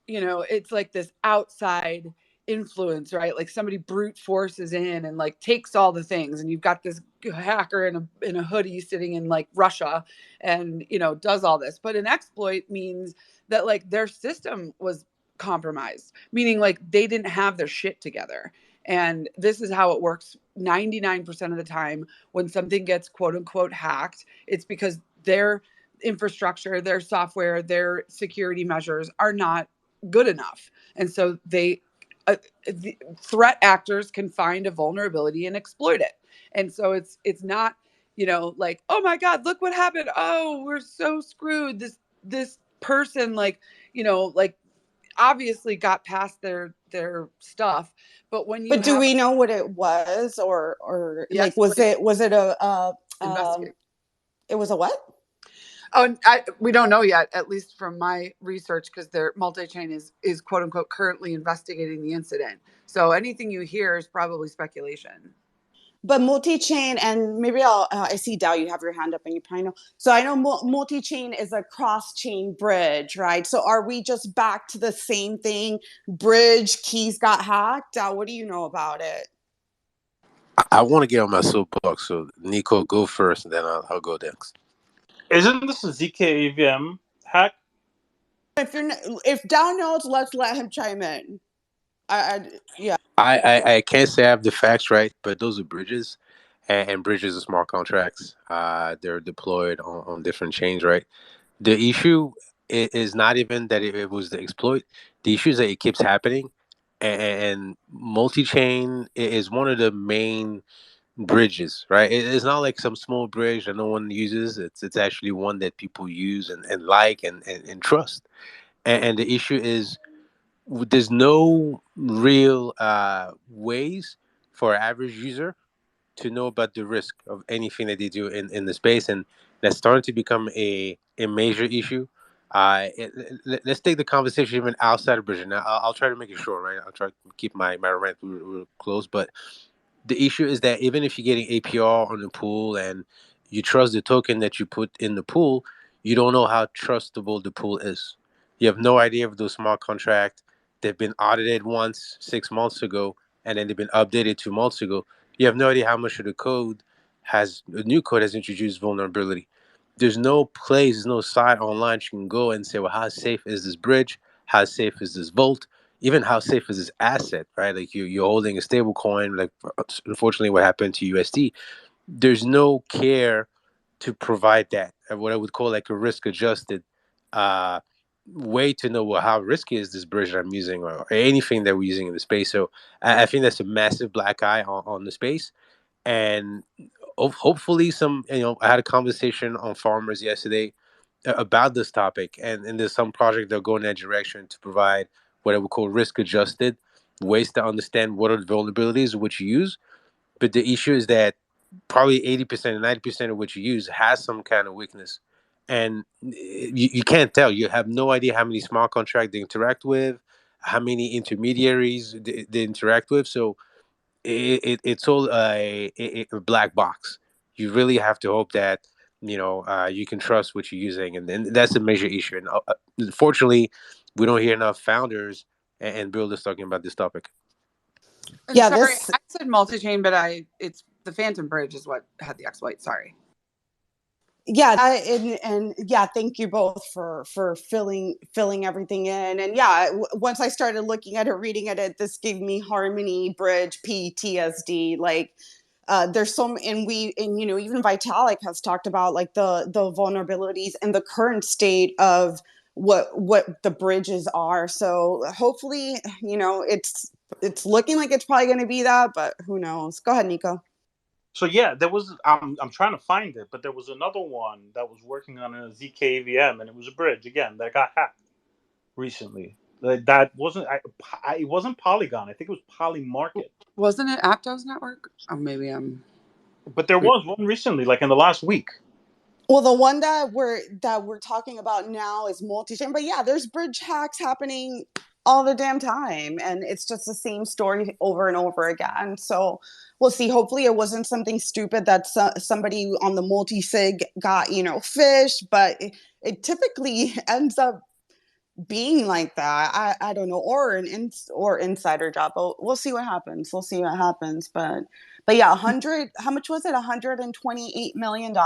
it's like this outside influence, right? Like somebody brute forces in and like takes all the things, and you've got this hacker in a hoodie sitting in like Russia and does all this. But an exploit means that like their system was compromised, meaning like they didn't have their shit together. And this is how it works 99% of the time. When something gets quote unquote hacked, it's because their infrastructure, their software, their security measures are not good enough. And so the threat actors can find a vulnerability and exploit it. And so it's not, like, oh my God, look what happened. Oh, we're so screwed. This person like obviously got past their stuff. But when you do we know what it was, or yes, like was it a investigate. It was a what? Oh, we don't know yet, at least from my research, because their MultiChain is quote unquote currently investigating the incident. So anything you hear is probably speculation. But MultiChain, and maybe I see Dow, you have your hand up and you probably know. So I know MultiChain is a cross-chain bridge, right? So are we just back to the same thing? Bridge keys got hacked? Dow, what do you know about it? I want to get on my soapbox, so Nico, go first, and then I'll go next. Isn't this a ZK EVM hack? If Dow knows, let's let him chime in. Yeah. I can't say I have the facts right, but those are bridges, and bridges are smart contracts. They're deployed on different chains, right? The issue is not even that it was the exploit. The issue is that it keeps happening, and multi-chain is one of the main bridges, right? It's not like some small bridge that no one uses. It's actually one that people use and like and trust. And the issue is there's no real ways for an average user to know about the risk of anything that they do in the space, and that's starting to become a major issue. Let's take the conversation even outside of bridging. Now, I'll try to make it short, right? I'll try to keep my rant real close, but the issue is that even if you're getting APR on the pool and you trust the token that you put in the pool, you don't know how trustable the pool is. You have no idea if those smart contracts, they've been audited once 6 months ago, and then they've been updated 2 months ago. You have no idea how much of the new code has introduced vulnerability. There's no place, there's no site online you can go and say, well, how safe is this bridge? How safe is this vault? even how safe is this asset, right? Like you're holding a stable coin, like unfortunately what happened to USD. There's no care to provide that, what I would call like a risk adjusted uh, way to know, well, how risky is this bridge that I'm using, or anything that we're using in the space. So I think that's a massive black eye on the space. And hopefully I had a conversation on Farmers yesterday about this topic, and there's some project that go in that direction to provide what I would call risk adjusted ways to understand what are the vulnerabilities of which you use. But the issue is that probably 80% and 90% of what you use has some kind of weakness. And you can't tell. You have no idea how many smart contracts they interact with, how many intermediaries they interact with. So it's all a black box. You really have to hope that you can trust what you're using, and then that's a major issue. And unfortunately, we don't hear enough founders and builders talking about this topic. Yeah, Sorry, I said multi-chain, but it's the Phantom Bridge is what had the exploit. Sorry. Yeah, and yeah, thank you both for filling everything in. And yeah, once I started looking at it, reading it, this gave me Harmony Bridge PTSD. Like, there's some, and even Vitalik has talked about like the vulnerabilities and the current state of what the bridges are. So hopefully, it's looking like it's probably going to be that, but who knows? Go ahead, Nico. So yeah, there was. I'm trying to find it, but there was another one that was working on a zkVM, and it was a bridge again that got hacked recently. That wasn't. It wasn't Polygon. I think it was Polymarket. Wasn't it Aptos Network? Oh, maybe I'm. But there was one recently, like in the last week. Well, the one that we're talking about now is MultiChain, but yeah, there's bridge hacks happening all the damn time, and it's just the same story over and over again. So we'll see. Hopefully, it wasn't something stupid that somebody on the multi-sig got fished, but it typically ends up being like that. I don't know, or insider job. But we'll see what happens. But yeah, how much was it? $128 million.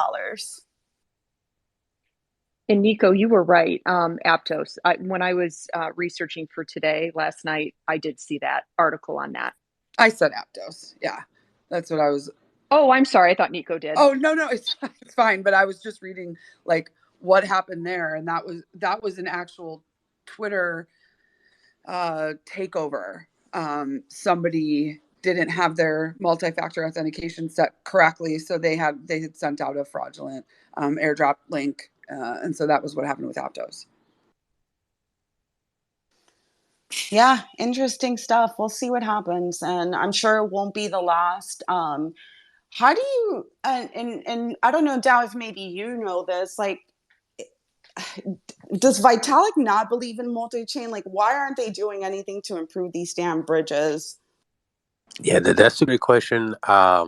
And Nico, you were right. Aptos. When I was researching for today last night, I did see that article on that. I said Aptos. Yeah, that's what I was. Oh, I'm sorry. I thought Nico did. Oh no, it's fine. But I was just reading like what happened there, and that was an actual Twitter takeover. Somebody didn't have their multi-factor authentication set correctly, so they had sent out a fraudulent airdrop link. And so that was what happened with Aptos. Yeah, interesting stuff. We'll see what happens, and I'm sure it won't be the last. How do you and I don't know, Dow, if maybe you know this, like, does Vitalik not believe in multi-chain? Like, why aren't they doing anything to improve these damn bridges? Yeah, that's a great question. I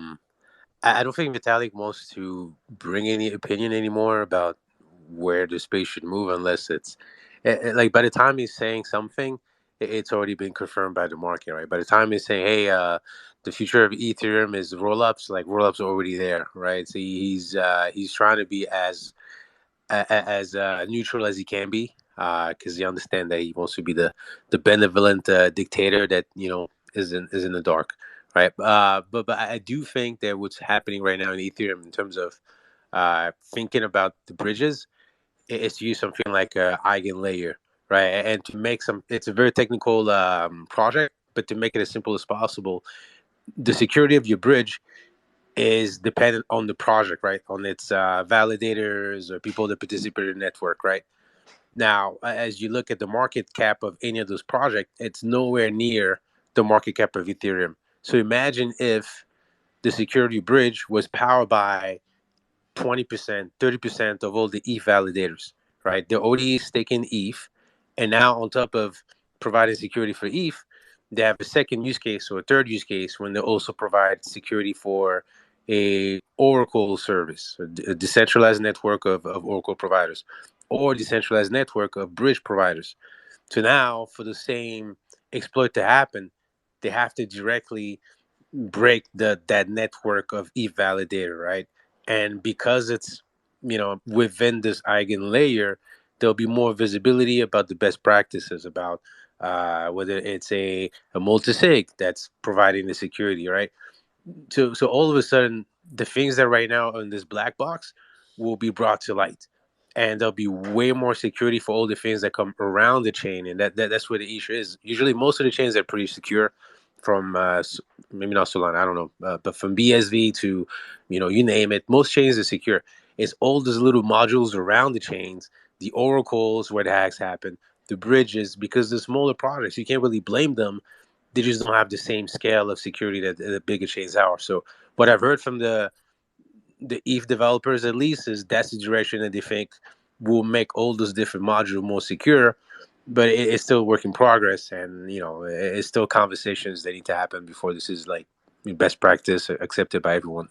don't think Vitalik wants to bring any opinion anymore about where the space should move, unless it's like by the time he's saying something, it's already been confirmed by the market, right? By the time he's saying, "Hey, the future of Ethereum is rollups," like rollups are already there, right? So he's trying to be as neutral as he can be, because he understands that he wants to be the benevolent dictator that is in the dark, right? But I do think that what's happening right now in Ethereum in terms of thinking about the bridges is to use something like a eigenlayer, right? And to make it's a very technical project, but to make it as simple as possible, the security of your bridge is dependent on the project, right? On its validators or people that participate in the network, right? Now, as you look at the market cap of any of those projects, it's nowhere near the market cap of Ethereum. So imagine if the security bridge was powered by 20%, 30% of all the ETH validators, right? They're already staking ETH. And now on top of providing security for ETH, they have a second use case or a third use case when they also provide security for a Oracle service, a decentralized network of Oracle providers, or decentralized network of bridge providers. So now for the same exploit to happen, they have to directly break that network of ETH validator, right? And because it's within this eigen layer, there'll be more visibility about the best practices, about whether it's a multisig that's providing the security, right? So all of a sudden, the things that right now are in this black box will be brought to light, and there'll be way more security for all the things that come around the chain, and that's where the issue is. Usually, most of the chains are pretty secure, from maybe not Solana, I don't know, but from BSV to, you name it, most chains are secure. It's all those little modules around the chains, the oracles where the hacks happen, the bridges, because the smaller products, you can't really blame them. They just don't have the same scale of security that the bigger chains are. So what I've heard from the ETH developers, at least, is that's the direction that they think will make all those different modules more secure. But it's still a work in progress, and it's still conversations that need to happen before this is like best practice accepted by everyone.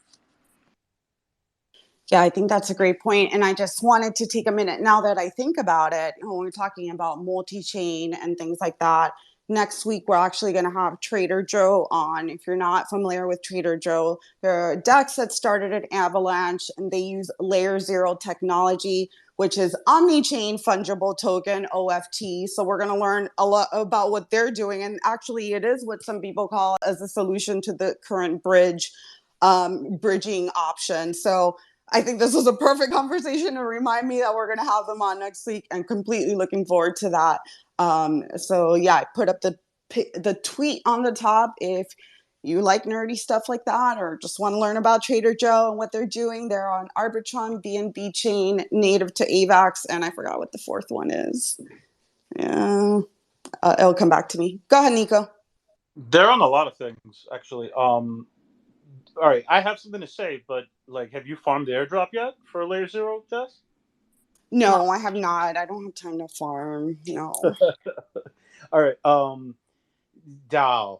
Yeah, I think that's a great point. And I just wanted to take a minute now that I think about it, when we're talking about multi-chain and things like that. Next week, we're actually going to have Trader Joe on. If you're not familiar with Trader Joe, they're a DEX that started at Avalanche, and they use layer 0 technology, which is omni-chain fungible token, OFT. So we're going to learn a lot about what they're doing. And actually, it is what some people call as a solution to the current bridging option. So I think this was a perfect conversation to remind me that we're going to have them on next week, and completely looking forward to that. So yeah, I put up the tweet on the top. If you like nerdy stuff like that, or just want to learn about Trader Joe and what they're doing, they're on Arbitrum, BNB chain, native to AVAX, and I forgot what the fourth one is. Yeah, it'll come back to me. Go ahead, Nico. They're on a lot of things, actually. All right, I have something to say, but have you farmed the airdrop yet for layer 0, Jess? No, I have not. I don't have time to farm. No. All right. DAO,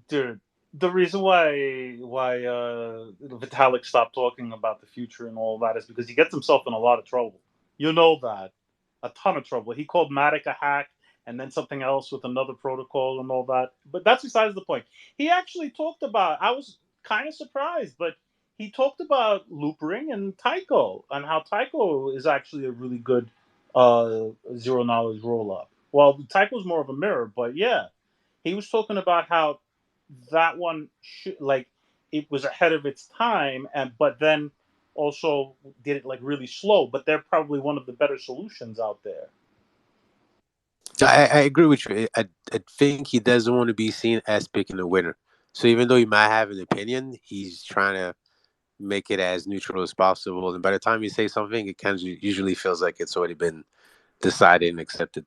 dude. The reason why Vitalik stopped talking about the future and all that is because he gets himself in a lot of trouble. You know that. A ton of trouble. He called Matic a hack, and then something else with another protocol and all that. But that's besides the point. He actually talked about, I was kind of surprised, but he talked about Loopring and Tyco, and how Tyco is actually a really good zero knowledge rollup. Well, Tyco's more of a mirror, but yeah, he was talking about how that one it was ahead of its time, but then also did it really slow. But they're probably one of the better solutions out there. I agree with you. I think he doesn't want to be seen as picking a winner. So even though he might have an opinion, he's trying to make it as neutral as possible. And by the time you say something, it kind of usually feels like it's already been decided and accepted.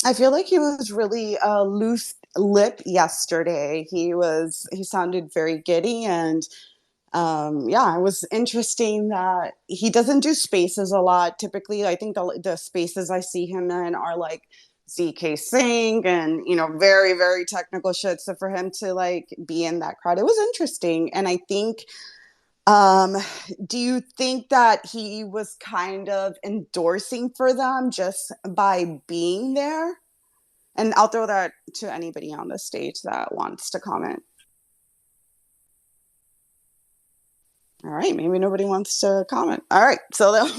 I feel like he was really loose lip yesterday. He sounded very giddy, and yeah, it was interesting that he doesn't do spaces a lot. Typically, I think the spaces I see him in are like ZK Sync and very, very technical shit. So for him to be in that crowd, it was interesting. And I think, do you think that he was kind of endorsing for them just by being there? And I'll throw that to anybody on the stage that wants to comment. All right, maybe nobody wants to comment. All right, so then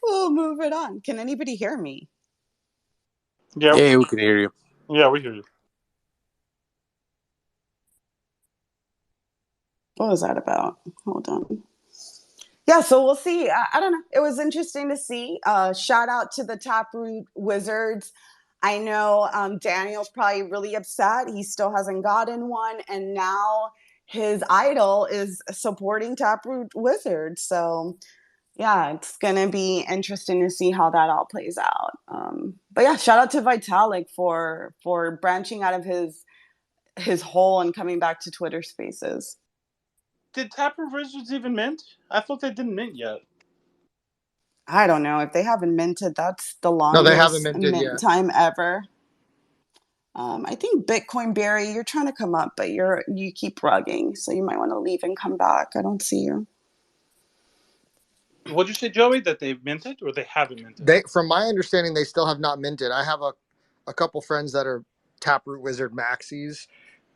we'll move it on. Can anybody hear me? Yeah, we can hear you. Yeah, we hear you. What was that about? Hold on. Yeah, so we'll see. I don't know. It was interesting to see. Shout out to the Taproot Wizards. I know Daniel's probably really upset. He still hasn't gotten one. And now his idol is supporting Taproot Wizards. So yeah, it's going to be interesting to see how that all plays out. But yeah, shout out to Vitalik for branching out of his hole and coming back to Twitter Spaces. Did Taproot Wizards even mint? I thought they didn't mint yet. I don't know. If they haven't minted, that's the longest No, they haven't minted mint yet. time ever. I think Bitcoin Barry, you're trying to come up, but you keep rugging, so you might want to leave and come back. I don't see you. What'd you say, Joey? That they've minted or they haven't minted? From my understanding, they still have not minted. I have a couple friends that are Taproot Wizard maxis.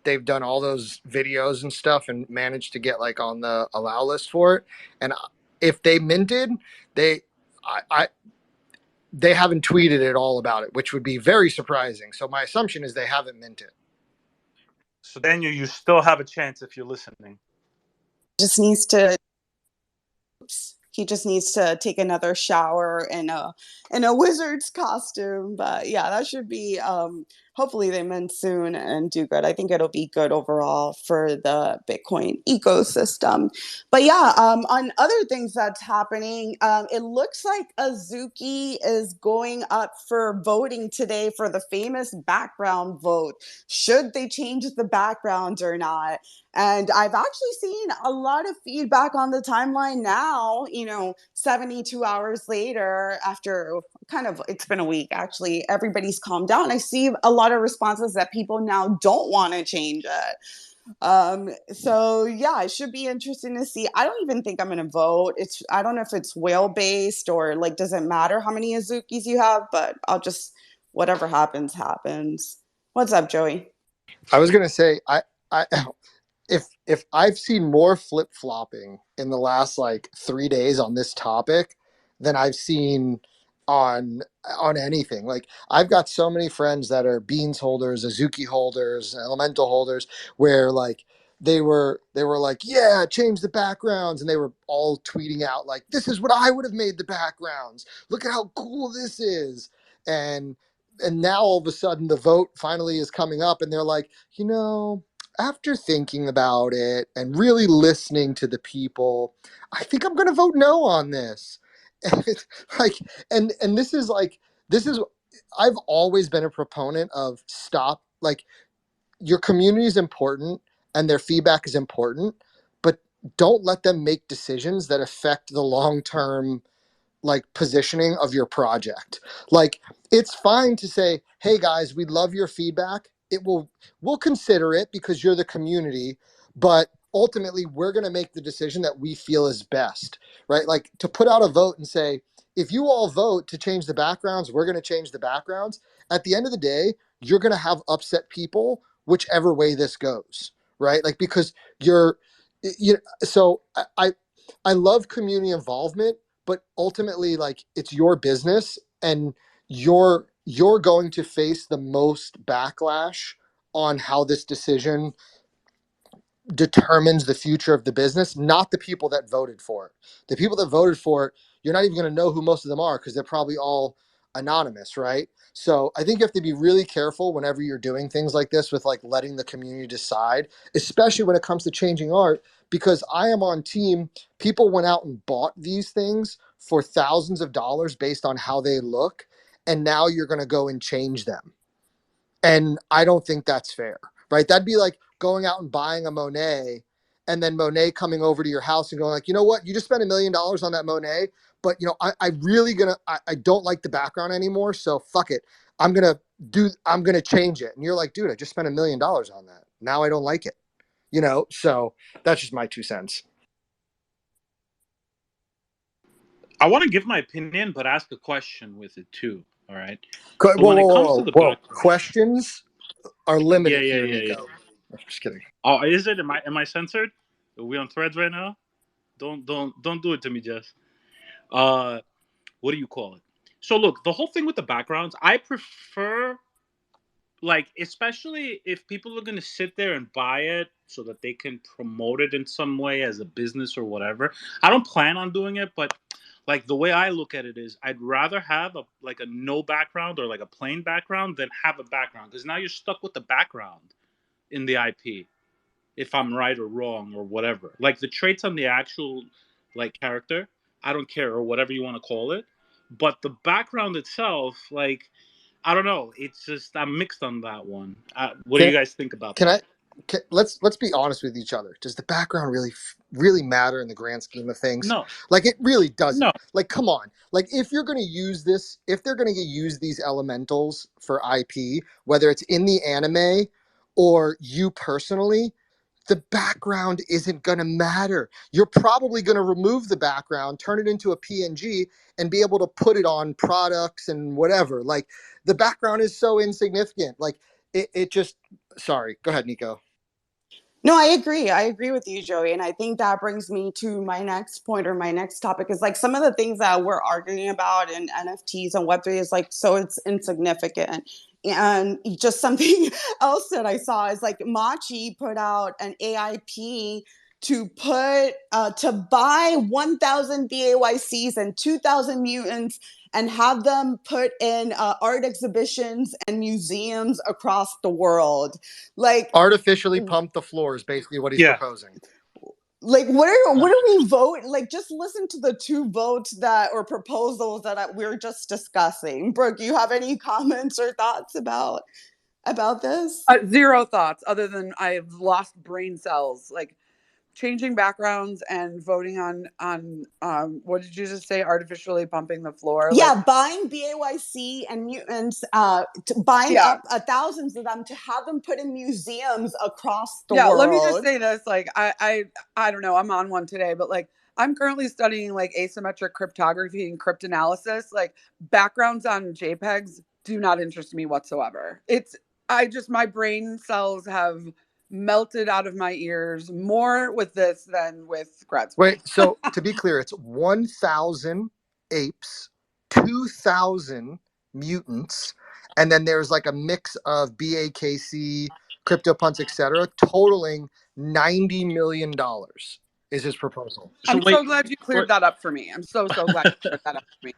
They've done all those videos and stuff and managed to get on the allow list for it. And if they minted, they haven't tweeted at all about it, which would be very surprising. So my assumption is they haven't minted. So Daniel, you still have a chance if you're listening. Just needs to he just needs to take another shower in a wizard's costume. But yeah, that should be hopefully they mint soon and do good. I think it'll be good overall for the Bitcoin ecosystem. But yeah, on other things that's happening, it looks like Azuki is going up for voting today for the famous background vote. Should they change the background or not? And I've actually seen a lot of feedback on the timeline now, 72 hours later, after it's been a week, actually, everybody's calmed down. I see a lot of responses that people now don't want to change it. So yeah, it should be interesting to see. I don't even think I'm going to vote. I don't know if it's whale based or does it matter how many Azukis you have, but I'll just, whatever happens, happens. What's up, Joey? I was going to say, if I've seen more flip flopping in the last 3 days on this topic than I've seen on anything. I've got so many friends that are beans holders, Azuki holders, elemental holders, where they were like, yeah, change the backgrounds, and they were all tweeting out this is what I would have made the backgrounds. Look at how cool this is. And now all of a sudden the vote finally is coming up, and they're like, after thinking about it and really listening to the people, I think I'm going to vote no on this. And it's and this is I've always been a proponent of stop. Your community is important and their feedback is important, but don't let them make decisions that affect the long-term positioning of your project. It's fine to say, hey guys, we love your feedback. We'll consider it because you're the community, but ultimately we're going to make the decision that we feel is best, right? To put out a vote and say, if you all vote to change the backgrounds, we're going to change the backgrounds. At the end of the day, you're going to have upset people whichever way this goes, right? Because so I love community involvement, but ultimately it's your business, and you're going to face the most backlash on how this decision determines the future of the business, not the people that voted for it. The people that voted for it, you're not even going to know who most of them are because they're probably all anonymous, right? So I think you have to be really careful whenever you're doing things like this with letting the community decide, especially when it comes to changing art, because I am on team. People went out and bought these things for thousands of dollars based on how they look, and now you're going to go and change them. And I don't think that's fair, right? That'd be like going out and buying a Monet and then Monet coming over to your house and going you know what? You just spent $1 million on that Monet, but I don't like the background anymore. So fuck it. I'm going to change it. And you're like, dude, I just spent $1 million on that. Now I don't like it. So that's just my 2 cents. I want to give my opinion, but ask a question with it too. All right. Whoa. Questions are limited here, Nico. I'm just kidding. Oh, is it? Am I censored? Are we on Threads right now? Don't do it to me, Jess. What do you call it? So look, the whole thing with the backgrounds, I prefer, especially if people are gonna sit there and buy it so that they can promote it in some way as a business or whatever. I don't plan on doing it, but the way I look at it is I'd rather have a no background or a plain background than have a background, because now you're stuck with the background in the IP, if I'm right or wrong or whatever. The traits on the actual character, I don't care, or whatever you want to call it. But the background itself, I don't know. It's just I'm mixed on that one. What do you guys think about that? Let's be honest with each other. Does the background really matter in the grand scheme of things? No. It really doesn't. No. Come on. If you're going to use this, if they're going to use these elementals for IP, whether it's in the anime or you personally, the background isn't going to matter. You're probably going to remove the background, turn it into a PNG, and be able to put it on products and whatever. The background is so insignificant. It just, sorry, go ahead, Nico. No, I agree. I agree with you, Joey. And I think that brings me to my next point, or my next topic, is like some of the things that we're arguing about in NFTs and Web3 is like, so it's insignificant. And just something else that I saw is like Machi put out an AIP to buy 1,000 BAYCs and 2,000 mutants and have them put in art exhibitions and museums across the world. Like, Artificially pump the floor is basically what he's Yeah. proposing. like what are we voting? Like, just listen to the two votes that, or proposals that we're just discussing. Brooke, you have any comments or thoughts about this? Zero thoughts other than I've lost brain cells. Like, changing backgrounds and voting on what did you just say? Artificially pumping the floor. Yeah, Like, buying BAYC and mutants, buying yeah. up thousands of them to have them put in museums across the Yeah, world. let me just say this. Like, I don't know. I'm on one today, but like, I'm currently studying like asymmetric cryptography and cryptanalysis. Like, backgrounds on JPEGs do not interest me whatsoever. My brain cells have melted out of my ears more with this than with grad school. Wait, so to be clear, it's 1,000 apes, 2,000 mutants, and then there's like a mix of BAKC, CryptoPunks, etc., totaling $90 million is his proposal. I'm so glad you cleared that up for me. I'm so glad you cleared that up for me.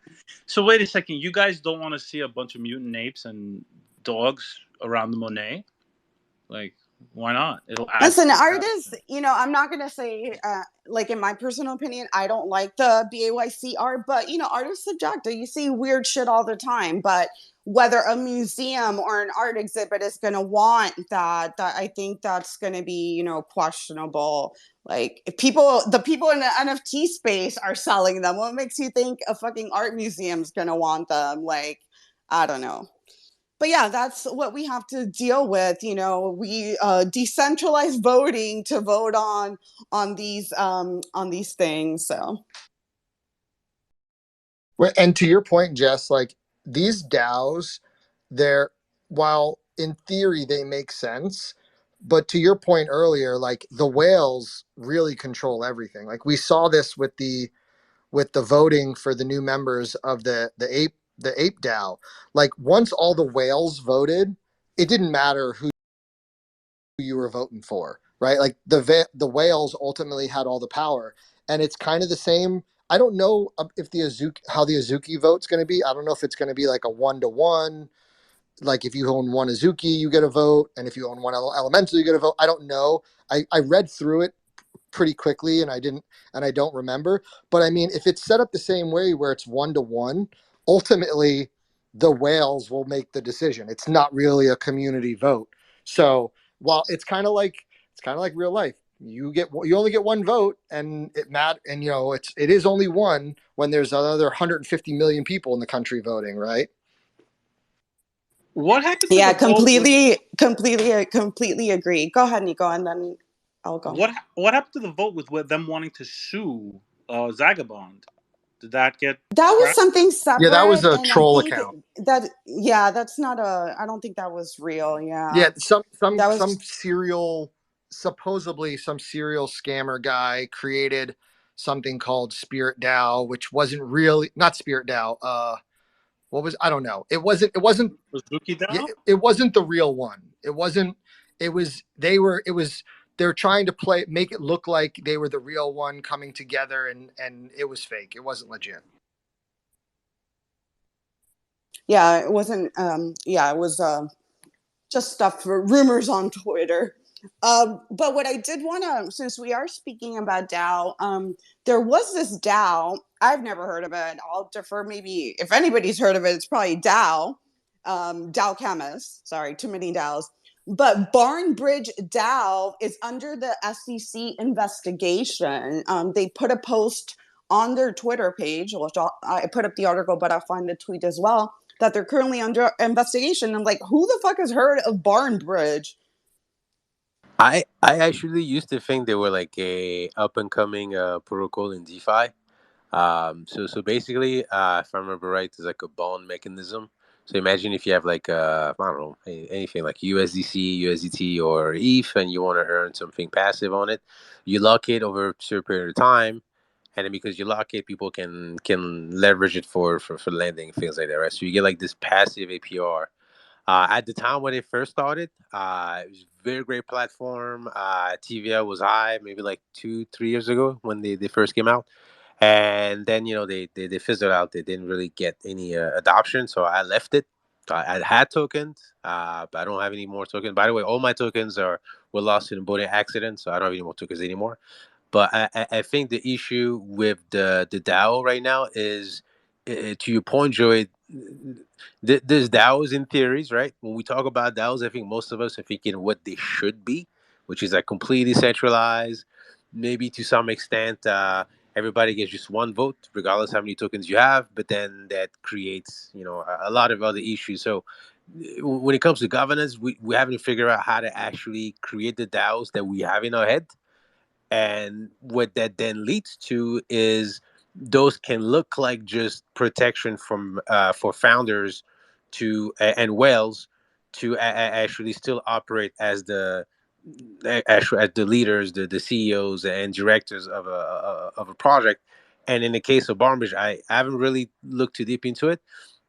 So wait a second. You guys don't want to see a bunch of mutant apes and dogs around the Monet? Like, why not? It'll add. Listen, artists, I'm not going to say, like, in my personal opinion, I don't like the BAYC art, but, art is subjective. You see weird shit all the time. But whether a museum or an art exhibit is going to want that I think that's going to be, questionable. Like, if the people in the NFT space are selling them, what makes you think a fucking art museum's going to want them? Like, I don't know. But yeah, that's what we have to deal with. We decentralize voting to vote on these things. So, And to your point, Jess, like these DAOs, while in theory they make sense, but to your point earlier, like the whales really control everything. Like we saw this with the voting for the new members of the ape DAO. Like once all the whales voted, it didn't matter who you were voting for, right? Like the whales ultimately had all the power, and it's kind of the same. I don't know if how the Azuki vote's going to be. I don't know if it's going to be like a 1-to-1. Like if you own one Azuki, you get a vote, and if you own one Elemental, you get a vote. I don't know. I read through it pretty quickly, and I don't remember. But I mean, if it's set up the same way where it's 1-to-1, ultimately the whales will make the decision. It's not really a community vote. So while it's kind of like real life, you only get one vote, and it is only one when there's another 150 million people in the country voting, right? What happened? Yeah, completely agree. Go ahead, Nico, and then I'll go. What happened to the vote with them wanting to sue Zagabond? Did that get? That was something separate. Yeah, that was a troll account. That's not I don't think that was real. Yeah. Yeah, supposedly some serial scammer guy created something called Spirit DAO, which wasn't really not Spirit DAO. I don't know. It wasn't Azuki DAO? It wasn't the real one. They're trying to make it look like they were the real one coming together, and it was fake. It wasn't legit. Yeah, it wasn't. It was just stuff for rumors on Twitter. But what I did want to, since we are speaking about DAO, there was this DAO. I've never heard of it. I'll defer. Maybe if anybody's heard of it, it's probably DAO. DAO Chemist. Sorry, too many DAOs. But Barnbridge DAO is under the SEC investigation. They put a post on their Twitter page, which I put up the article, but I'll find the tweet as well, that they're currently under investigation. I'm like, who the fuck has heard of Barnbridge? I actually used to think they were like a up and coming protocol in DeFi. So basically, if I remember right, there's like a bond mechanism. So imagine if you have like I don't know, anything like USDC, USDT, or ETH, and you want to earn something passive on it. You lock it over a certain period of time, and then because you lock it, people can leverage it for lending, things like that, right? So you get like this passive APR. At the time when it first started, it was a very great platform. TVL was high, maybe like 2, 3 years ago when they first came out, and then they fizzled out. They didn't really get any adoption, so I left it. I had tokens, but I don't have any more tokens. By the way, all my tokens were lost in a boating accident, so I don't have any more tokens anymore. But I think the issue with the DAO right now is, to your point, Joey. There's DAOs in theories, right? When we talk about DAOs, I think most of us are thinking what they should be, which is like completely centralized. Maybe to some extent, everybody gets just one vote, regardless how many tokens you have. But then that creates, a lot of other issues. So when it comes to governance, we haven't figured out how to actually create the DAOs that we have in our head. And what that then leads to is those can look like just protection from for founders and whales to actually still operate as actually as the leaders, the CEOs and directors of a project. And in the case of Barnbridge, I haven't really looked too deep into it,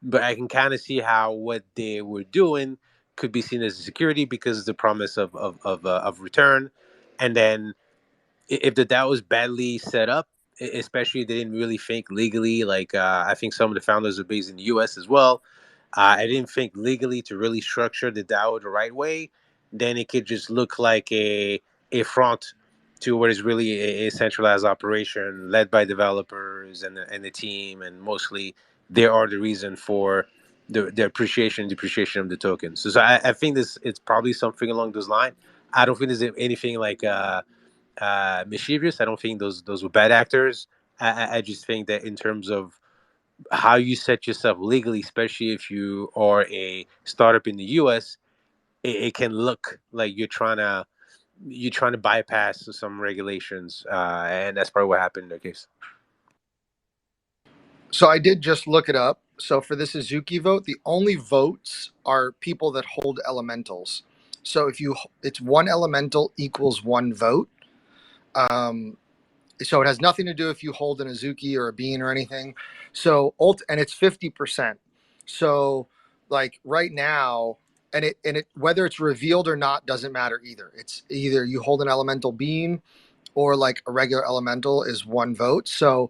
but I can kind of see how what they were doing could be seen as a security because of the promise of return. And then if the DAO was badly set up, especially if they didn't really think legally, like I think some of the founders are based in the U.S. as well. I didn't think legally to really structure the DAO the right way. Then it could just look like a front to what is really a centralized operation led by developers and the team, and mostly they are the reason for the appreciation and depreciation of the tokens. So I think it's probably something along those lines. I don't think there's anything like mischievous. I don't think those were bad actors. I just think that in terms of how you set yourself legally, especially if you are a startup in the U.S., it can look like you're trying to bypass some regulations, and that's probably what happened in their case. So I did just look it up. So for the Suzuki vote, the only votes are people that hold elementals. So it's one elemental equals one vote. Um, so it has nothing to do if you hold an Azuki or a bean or anything. So and it's 50%. So like right now, and it whether it's revealed or not doesn't matter either. It's either you hold an elemental bean or like a regular elemental is one vote. So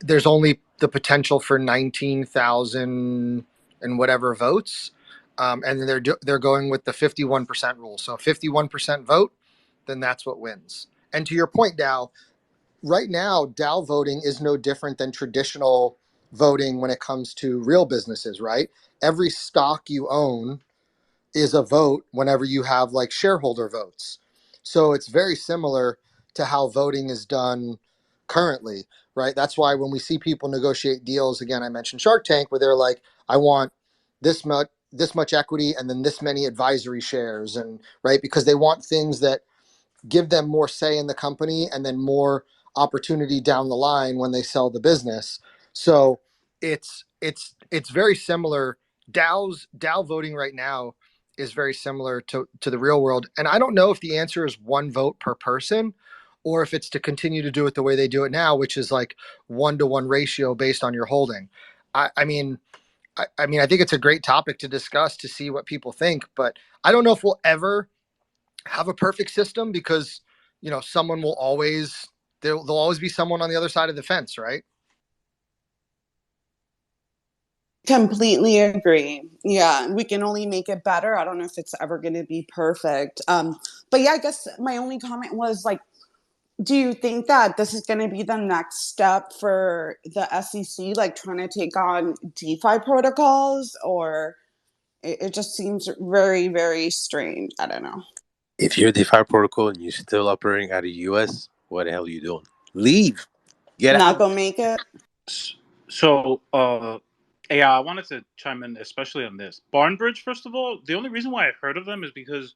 there's only the potential for 19,000 and whatever votes. And then they're going with the 51% rule. So 51% vote, then that's what wins. And to your point, Dow, right now, DAO voting is no different than traditional voting when it comes to real businesses, right? Every stock you own is a vote whenever you have like shareholder votes. So it's very similar to how voting is done currently, right? That's why when we see people negotiate deals, again, I mentioned Shark Tank, where they're like, I want this much equity and then this many advisory shares, and right, because they want things that give them more say in the company and then more opportunity down the line when they sell the business. So it's very similar. DAO voting right now is very similar to the real world. And I don't know if the answer is one vote per person or if it's to continue to do it the way they do it now, which is like 1-to-1 ratio based on your holding. I mean, I think it's a great topic to discuss to see what people think, but I don't know if we'll ever have a perfect system because someone will always there'll always be someone on the other side of the fence, right? Completely agree. Yeah, we can only make it better. I don't know if it's ever going to be perfect. But yeah, I guess my only comment was like, do you think that this is going to be the next step for the SEC, like trying to take on DeFi protocols, or it just seems very, very strange. I don't know. If you're a DeFi protocol and you're still operating out of the US, what the hell are you doing? Leave. Get Not out. gonna make it. So, yeah, I wanted to chime in, especially on this. Barnbridge, first of all, the only reason why I heard of them is because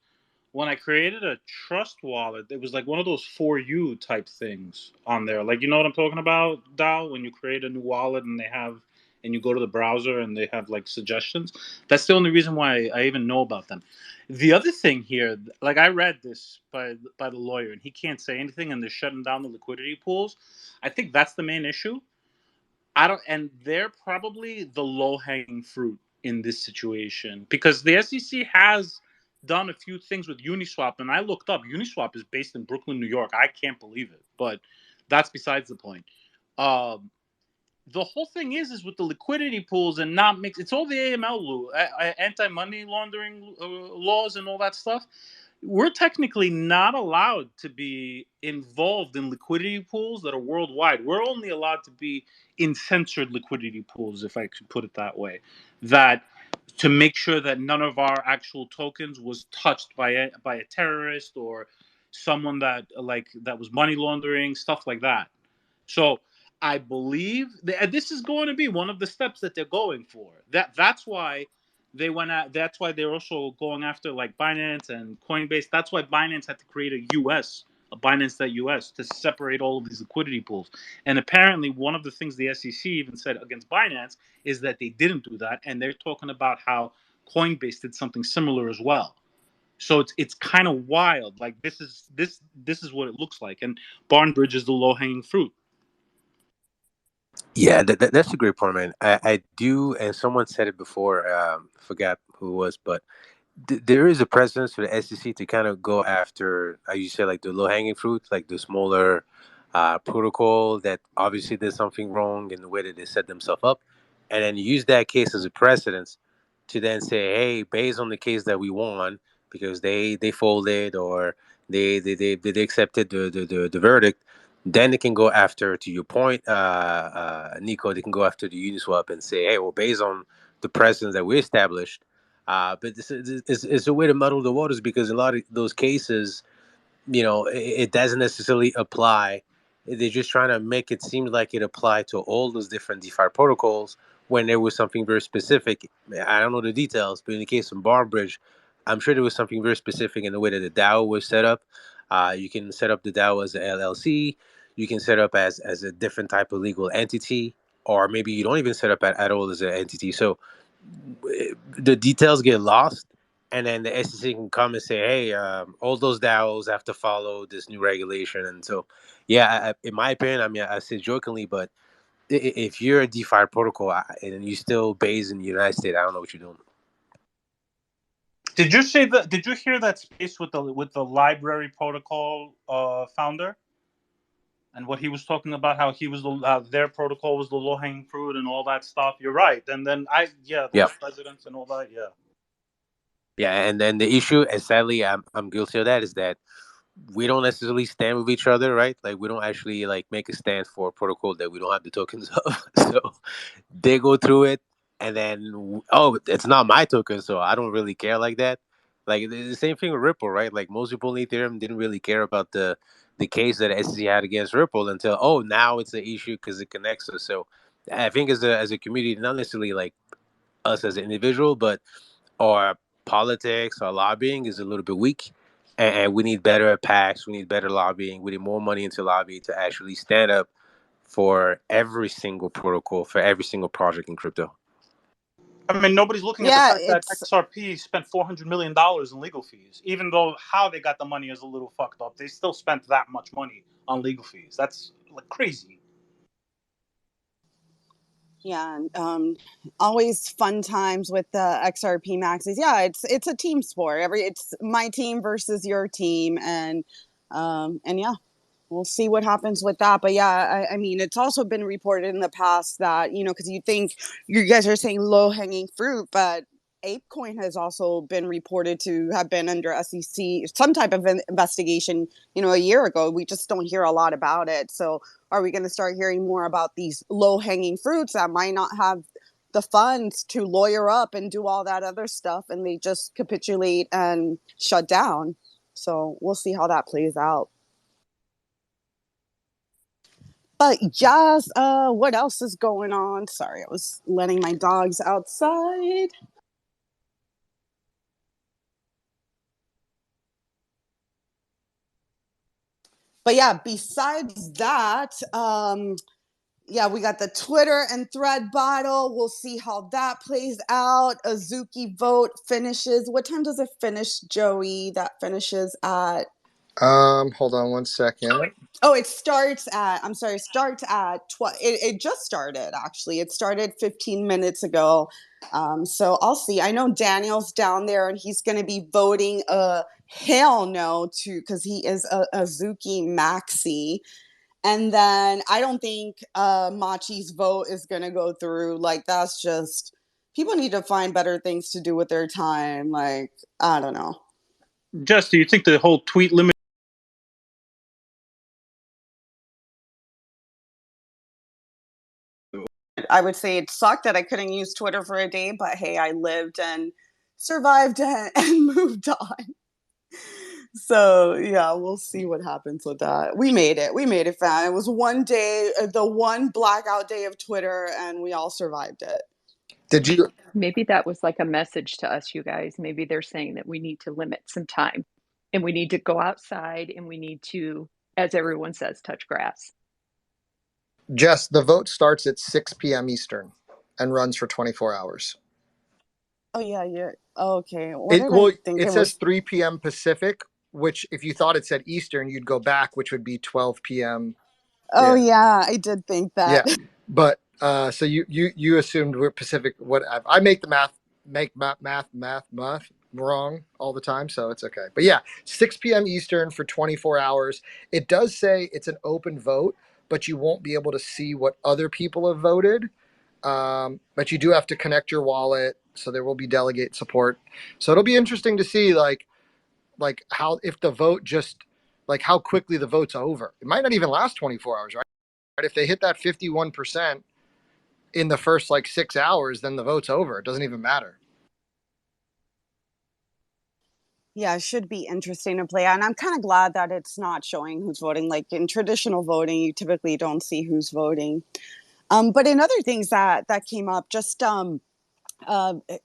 when I created a trust wallet, it was like one of those for you type things on there. Like, you know what I'm talking about, Dal? When you create a new wallet and and you go to the browser and they have like suggestions. That's the only reason why I even know about them. The other thing here, like I read this by the lawyer, and he can't say anything, and they're shutting down the liquidity pools. I think that's the main issue. I don't, and they're probably the low hanging fruit in this situation because the SEC has done a few things with Uniswap, and I looked up. Uniswap is based in Brooklyn, New York. I can't believe it, but that's besides the point. Um, the whole thing is with the liquidity pools and not mix. It's all the AML anti money laundering laws and all that stuff. We're technically not allowed to be involved in liquidity pools that are worldwide. We're only allowed to be in censored liquidity pools, if I could put it that way. That to make sure that none of our actual tokens was touched by a terrorist or someone that was money laundering, stuff like that. So I believe this is going to be one of the steps that they're going for. That's why they went at. That's why they're also going after like Binance and Coinbase. That's why Binance had to create a Binance.US to separate all of these liquidity pools. And apparently, one of the things the SEC even said against Binance is that they didn't do that, and they're talking about how Coinbase did something similar as well. So it's kind of wild. Like this is what it looks like, and Barnbridge is the low hanging fruit. Yeah, that's a great point, man. I do, and someone said it before. Forgot who it was, but there is a precedence for the SEC to kind of go after, as you said, like the low hanging fruit, like the smaller protocol that obviously did something wrong in the way that they set themselves up, and then use that case as a precedence to then say, hey, based on the case that we won because they folded or they accepted the verdict, then they can go after, to your point, Nico, they can go after the Uniswap and say, hey, well, based on the precedents that we established. But this is a way to muddle the waters because in a lot of those cases, it doesn't necessarily apply. They're just trying to make it seem like it applied to all those different DeFi protocols when there was something very specific. I don't know the details, but in the case of Barbridge, I'm sure there was something very specific in the way that the DAO was set up. You can set up the DAO as an LLC. You can set up as a different type of legal entity, or maybe you don't even set up at all as an entity. So the details get lost, and then the SEC can come and say, "Hey, all those DAOs have to follow this new regulation." And so, yeah, in my opinion, I mean, I say jokingly, but if you're a DeFi protocol and you still based in the United States, I don't know what you're doing. Did you say that? Did you hear that space with the library protocol founder, and what he was talking about? How he was their protocol was the low hanging fruit and all that stuff. You're right. And then those presidents and all that. Yeah. Yeah, and then the issue, and sadly, I'm guilty of that, is that we don't necessarily stand with each other, right? Like we don't actually like make a stand for a protocol that we don't have the tokens of. So they go through it, and then it's not my token, so I don't really care like that. Like the same thing with Ripple, right? Like most people in Ethereum didn't really care about the case that SEC had against Ripple until now it's an issue because it connects us. So I think as a community, not necessarily like us as an individual, but our politics, our lobbying is a little bit weak. And we need better PACs. We need better lobbying. We need more money into lobby to actually stand up for every single protocol, for every single project in crypto. I mean, nobody's looking at the fact that XRP spent $400 million in legal fees. Even though how they got the money is a little fucked up, they still spent that much money on legal fees. That's like crazy. Yeah, always fun times with the XRP maxis. Yeah, it's a team sport. It's my team versus your team, and yeah, we'll see what happens with that. But yeah, I mean, it's also been reported in the past that because you think you guys are saying low hanging fruit, but ApeCoin has also been reported to have been under SEC some type of investigation, a year ago. We just don't hear a lot about it. So are we going to start hearing more about these low hanging fruits that might not have the funds to lawyer up and do all that other stuff, and they just capitulate and shut down? So we'll see how that plays out. But yes, what else is going on? Sorry, I was letting my dogs outside. But yeah, besides that, yeah, we got the Twitter and thread battle. We'll see how that plays out. Azuki vote finishes. What time does it finish, Joey? That finishes at. Hold on one second. Oh, it starts at. I'm sorry, starts at 12. It just started actually. It started 15 minutes ago. So I'll see. I know Daniel's down there, and he's going to be voting hell no to because he is a Azuki maxi. And then I don't think Machi's vote is going to go through. Like, that's just, people need to find better things to do with their time. Like, I don't know. Jess, do you think the whole tweet limit? I would say it sucked that I couldn't use Twitter for a day, but hey, I lived and survived and moved on. So yeah, we'll see what happens with that. We made it. We made it, fam. It was one day, the one blackout day of Twitter, and we all survived it. Did you? Maybe that was like a message to us, you guys. Maybe they're saying that we need to limit some time and we need to go outside and we need to, as everyone says, touch grass. Jess, the vote starts at 6 p.m. Eastern and runs for 24 hours. Oh yeah, you're okay. What did I think It it says was? 3 p.m. Pacific, which if you thought it said Eastern, you'd go back, which would be 12 p.m. Oh Yeah. yeah, I did think that. Yeah. But so you assumed we're Pacific. What I make the math wrong all the time, so it's okay. But yeah, 6 p.m. Eastern for 24 hours. It does say it's an open vote, but you won't be able to see what other people have voted. But you do have to connect your wallet, so there will be delegate support. So it'll be interesting to see like how if the vote just like how quickly the vote's over. It might not even last 24 hours, right? If they hit that 51% in the first like 6 hours, then the vote's over. It doesn't even matter. Yeah, it should be interesting to play. And I'm kind of glad that it's not showing who's voting. Like in traditional voting, you typically don't see who's voting. But in other things that came up, just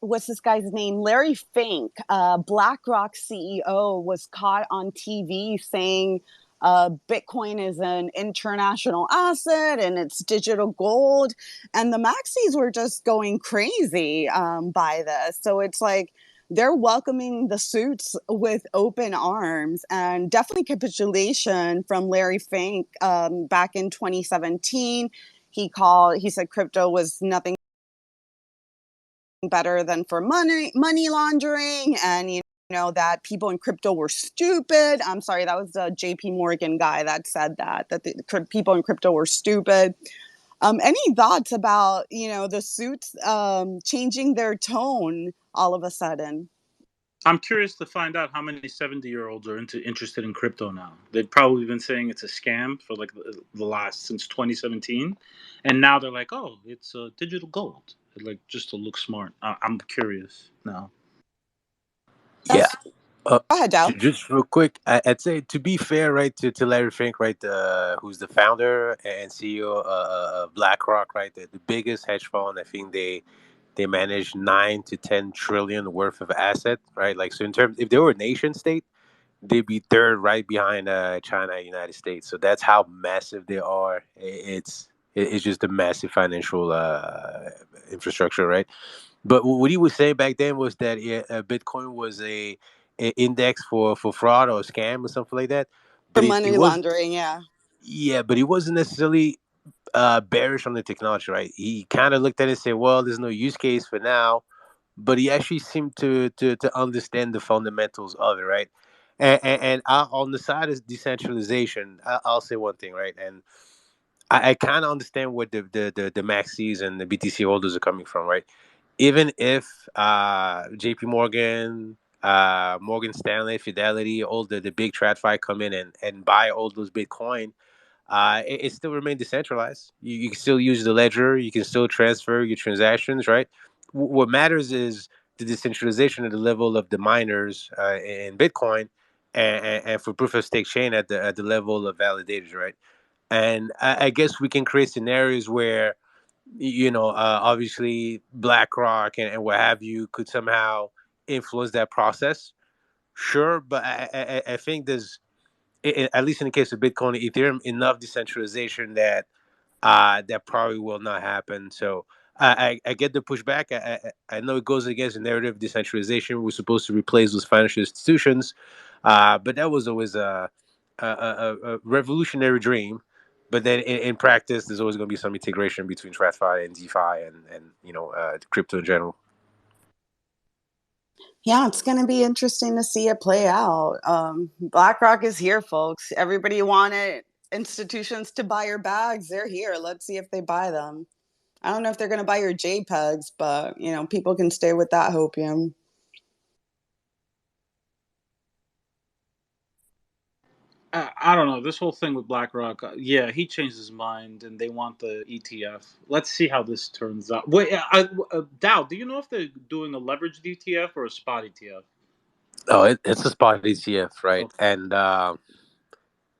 what's this guy's name? Larry Fink, BlackRock CEO, was caught on TV saying Bitcoin is an international asset and it's digital gold. And the maxis were just going crazy by this. So it's like they're welcoming the suits with open arms, and definitely capitulation from Larry Fink back in 2017. He said crypto was nothing better than for money laundering, and you know that people in crypto were stupid. I'm sorry, that was the JP Morgan guy that said that the people in crypto were stupid. Any thoughts about the suits changing their tone all of a sudden? I'm curious to find out how many 70-year-olds are interested in crypto now. They've probably been saying it's a scam for like the last since 2017, and now they're like, "Oh, it's digital gold," like just to look smart. I'm curious now. Yeah. Go ahead, Dal. Just real quick, I'd say to be fair, right, to Larry Fink, right, who's the founder and CEO of BlackRock, right, the biggest hedge fund. I think they manage 9 to 10 trillion worth of assets, right? Like, so in terms, if they were a nation state, they'd be third, right behind China and United States. So that's how massive they are. It's just a massive financial infrastructure, right? But what he was saying back then was that Bitcoin was a index for fraud or scam or something like that. For But money laundering, yeah. Yeah, but he wasn't necessarily bearish on the technology, right? He kind of looked at it and said, "Well, there's no use case for now," but he actually seemed to understand the fundamentals of it, right? And on the side of decentralization, I'll say one thing, right? And I kind of understand where the maxis and the BTC holders are coming from, right? Even if JP Morgan, Morgan Stanley, Fidelity, all the big TradFi come in and buy all those Bitcoin, it still remains decentralized. You can still use the ledger. You can still transfer your transactions, right? What matters is the decentralization at the level of the miners in Bitcoin, and for proof of stake chain at the level of validators, right? And I guess we can create scenarios where obviously BlackRock and what have you could somehow influence that process. Sure, but I think at least in the case of Bitcoin and Ethereum, enough decentralization that that probably will not happen. So I get the pushback. I know it goes against the narrative of decentralization. We're supposed to replace those financial institutions, but that was always a revolutionary dream. But then in practice, there's always going to be some integration between TradFi and DeFi and crypto in general. Yeah, it's going to be interesting to see it play out. BlackRock is here, folks. Everybody wanted institutions to buy your bags. They're here. Let's see if they buy them. I don't know if they're going to buy your JPEGs, but people can stay with that hopium. I don't know. This whole thing with BlackRock, yeah, he changed his mind and they want the ETF. Let's see how this turns out. Wait, Dow, do you know if they're doing a leveraged ETF or a spot ETF? Oh, it's a spot ETF, right? Okay. And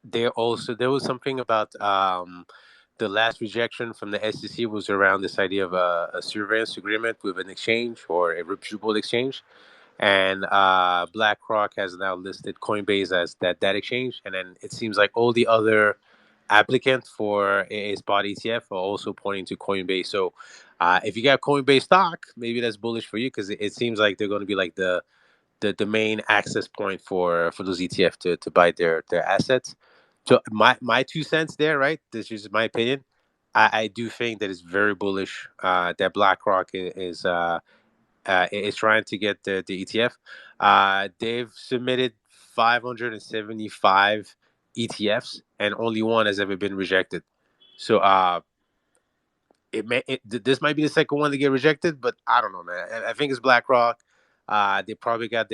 there was something about the last rejection from the SEC was around this idea of a surveillance agreement with an exchange or a reputable exchange. And BlackRock has now listed Coinbase as that exchange, and then it seems like all the other applicants for a spot ETF are also pointing to Coinbase. So if you got Coinbase stock, maybe that's bullish for you because it seems like they're going to be like the main access point for those ETF to buy their assets. So my 2 cents there, right? This is my opinion. I do think that it's very bullish that BlackRock is trying to get the ETF. They've submitted 575 ETFs, and only one has ever been rejected. So this might be the second one to get rejected, but I don't know, man. I think it's BlackRock. They probably talked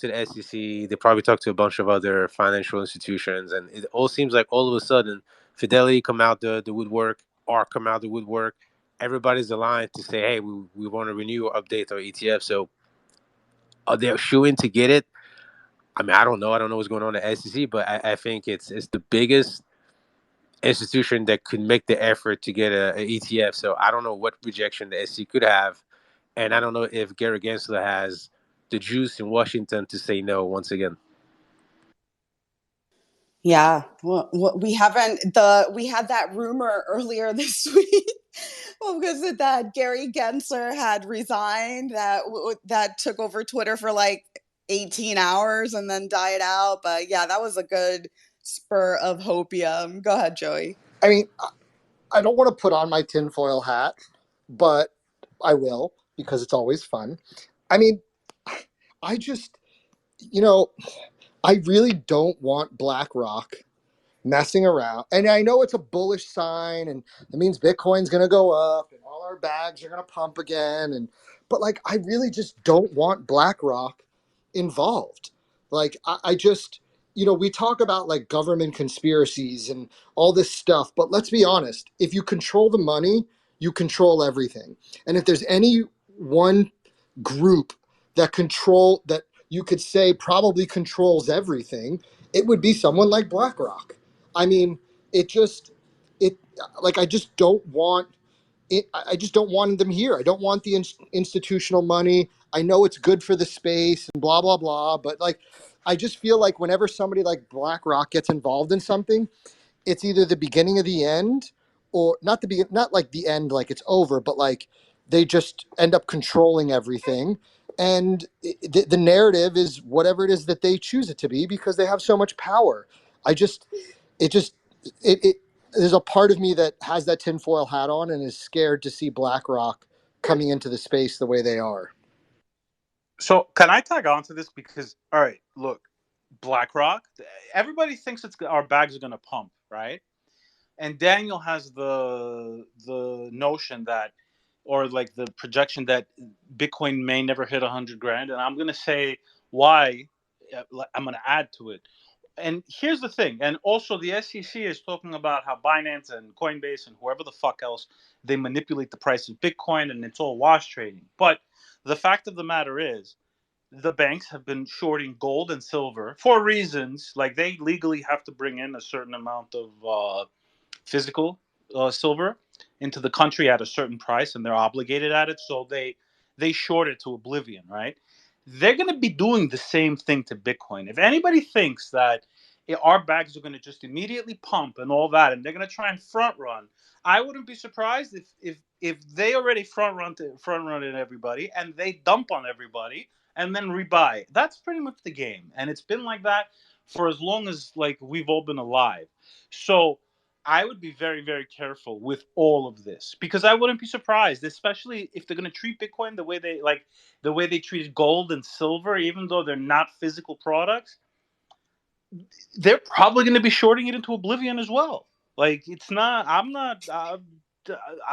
to the SEC. They probably talked to a bunch of other financial institutions, and it all seems like all of a sudden, Fidelity come out the woodwork, ARK come out the woodwork. Everybody's aligned to say, hey, we want to renew or update our ETF. So they're shooing to get it. I mean, I don't know. I don't know what's going on at the SEC, but I think it's the biggest institution that could make the effort to get a ETF. So I don't know what rejection the SEC could have, and I don't know if Gary Gensler has the juice in Washington to say no once again. Yeah, well, we haven't we had that rumor earlier this week. Well, because of that Gary Gensler had resigned, that took over Twitter for like 18 hours and then died out. But yeah, that was a good spur of hopium. Go ahead, Joey. I mean, I don't want to put on my tinfoil hat, but I will because it's always fun. I mean, I just, I really don't want BlackRock messing around. And I know it's a bullish sign, and it means Bitcoin's going to go up, and all our bags are going to pump again. But like, I really just don't want BlackRock involved. Like, I just, we talk about like government conspiracies and all this stuff, but let's be honest. If you control the money, you control everything. And if there's any one group that you could say probably controls everything, it would be someone like BlackRock. I mean, it like I just don't want it. I just don't want them here. I don't want the institutional money. I know it's good for the space and blah blah blah, but like, I just feel like whenever somebody like BlackRock gets involved in something, it's either the beginning of the end, or not like the end, like it's over, but like they just end up controlling everything. And the narrative is whatever it is that they choose it to be because they have so much power. I just, it just, it there's a part of me that has that tinfoil hat on and is scared to see BlackRock coming into the space the way they are. So can I tag on to this? Because, all right, look, BlackRock, everybody thinks our bags are going to pump, right? And Daniel has the notion that, or like the projection that Bitcoin may never hit 100 grand. And I'm going to say why. I'm going to add to it. And here's the thing. And also the SEC is talking about how Binance and Coinbase and whoever the fuck else, they manipulate the price of Bitcoin and it's all wash trading. But the fact of the matter is, the banks have been shorting gold and silver for reasons like they legally have to bring in a certain amount of physical silver into the country at a certain price, and they're obligated at it. So they short it to oblivion, right? They're going to be doing the same thing to Bitcoin. If anybody thinks that our bags are going to just immediately pump and all that, and they're going to try and front run. I wouldn't be surprised if they already front run everybody and they dump on everybody and then rebuy. That's pretty much the game, and it's been like that for as long as like we've all been alive. So I would be very, very careful with all of this because I wouldn't be surprised, especially if they're going to treat Bitcoin the way they treated gold and silver, even though they're not physical products. They're probably going to be shorting it into oblivion as well. Like it's not. I'm not. I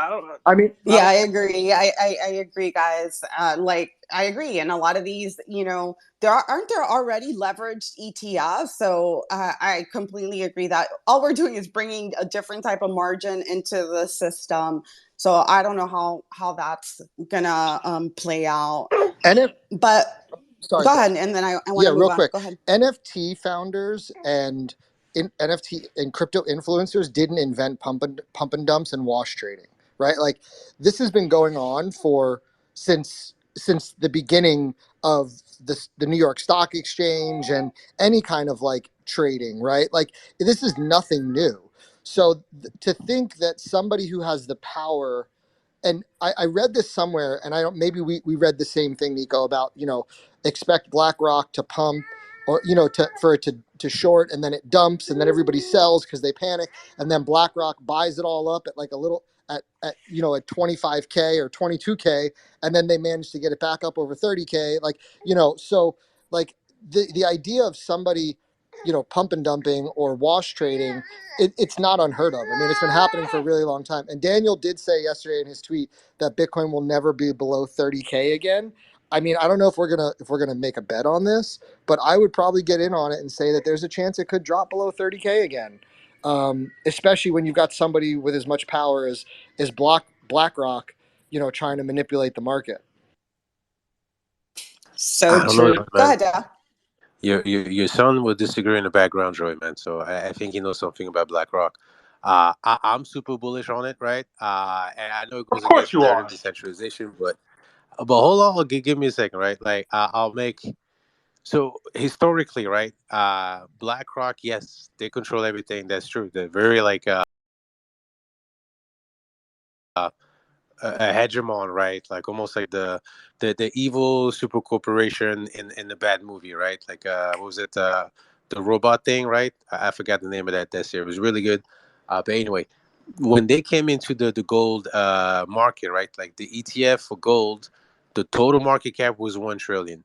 don't. I mean, Yeah, I agree. I agree, guys. Like, I agree. And a lot of these, aren't there already leveraged ETFs? So I completely agree that all we're doing is bringing a different type of margin into the system. So I don't know how that's gonna play out. But sorry, go ahead, and then I want to move real on. quick. Go ahead. NFT founders and NFT and crypto influencers didn't invent pump and dumps and wash trading, right? Like this has been going on since the beginning of the New York Stock Exchange and any kind of like trading, right? Like this is nothing new. So to think that somebody who has the power, and I read this somewhere, and I don't, maybe we read the same thing, Nico, about, expect BlackRock to pump or, for it to short, and then it dumps, and then everybody sells because they panic, and then BlackRock buys it all up at like a little, at 25K or 22K, and then they manage to get it back up over 30K. Like, so like the idea of somebody, pump and dumping or wash trading, it's not unheard of. I mean, it's been happening for a really long time. And Daniel did say yesterday in his tweet that Bitcoin will never be below 30K again. I mean, I don't know if we're gonna make a bet on this, but I would probably get in on it and say that there's a chance it could drop below 30K again. Especially when you've got somebody with as much power as BlackRock, trying to manipulate the market. So I don't know, true. Go man. ahead, Dad. Your son will disagree in the background, Joy, man. So I think he knows something about BlackRock. I'm super bullish on it, right? And I know it Of goes course against you narrative are. decentralization, but hold on, give me a second, right? Like I'll make so historically, right? BlackRock, yes, they control everything. That's true. They're very like a hegemon, right? Like almost like the evil super corporation in the bad movie, right? Like what was it? The robot thing, right? I forgot the name of that series. It was really good. But anyway, when they came into the gold market, right? Like the ETF for gold, the total market cap was 1 trillion.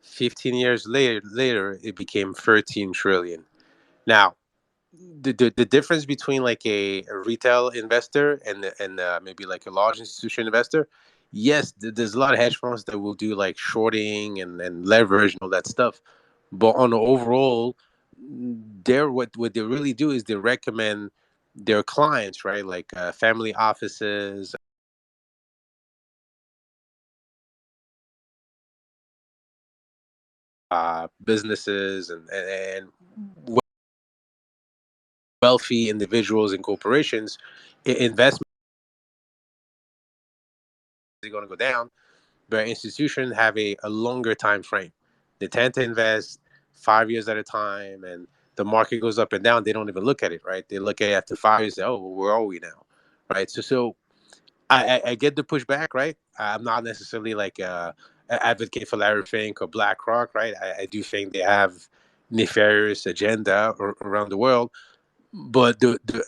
15 years later, it became 13 trillion. Now, the difference between like a retail investor and maybe like a large institution investor, yes, there's a lot of hedge funds that will do like shorting and leverage and all that stuff, but on the overall, they're what they really do is they recommend their clients, right? Like family offices, businesses, and wealthy individuals and corporations, investment is going to go down, but institutions have a longer time frame. They tend to invest 5 years at a time, and the market goes up and down. They don't even look at it, right? They look at it after 5 years. Say, oh, well, where are we now, right? So I get the pushback, right? I'm not necessarily like an advocate for Larry Fink or BlackRock, right? I do think they have nefarious agenda around the world. But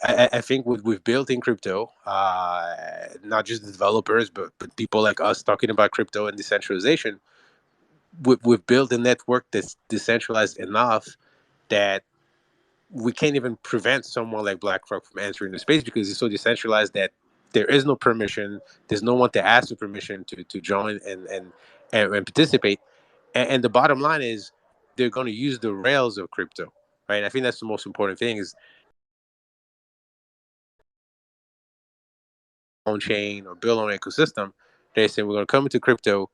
I think what we've built in crypto, not just the developers, but people like us talking about crypto and decentralization, we've built a network that's decentralized enough that we can't even prevent someone like BlackRock from entering the space because it's so decentralized that there is no permission. There's no one to ask for permission to join and participate. And the bottom line is they're going to use the rails of crypto, right? I think that's the most important thing is own chain or build on ecosystem. They say we're going to come into crypto,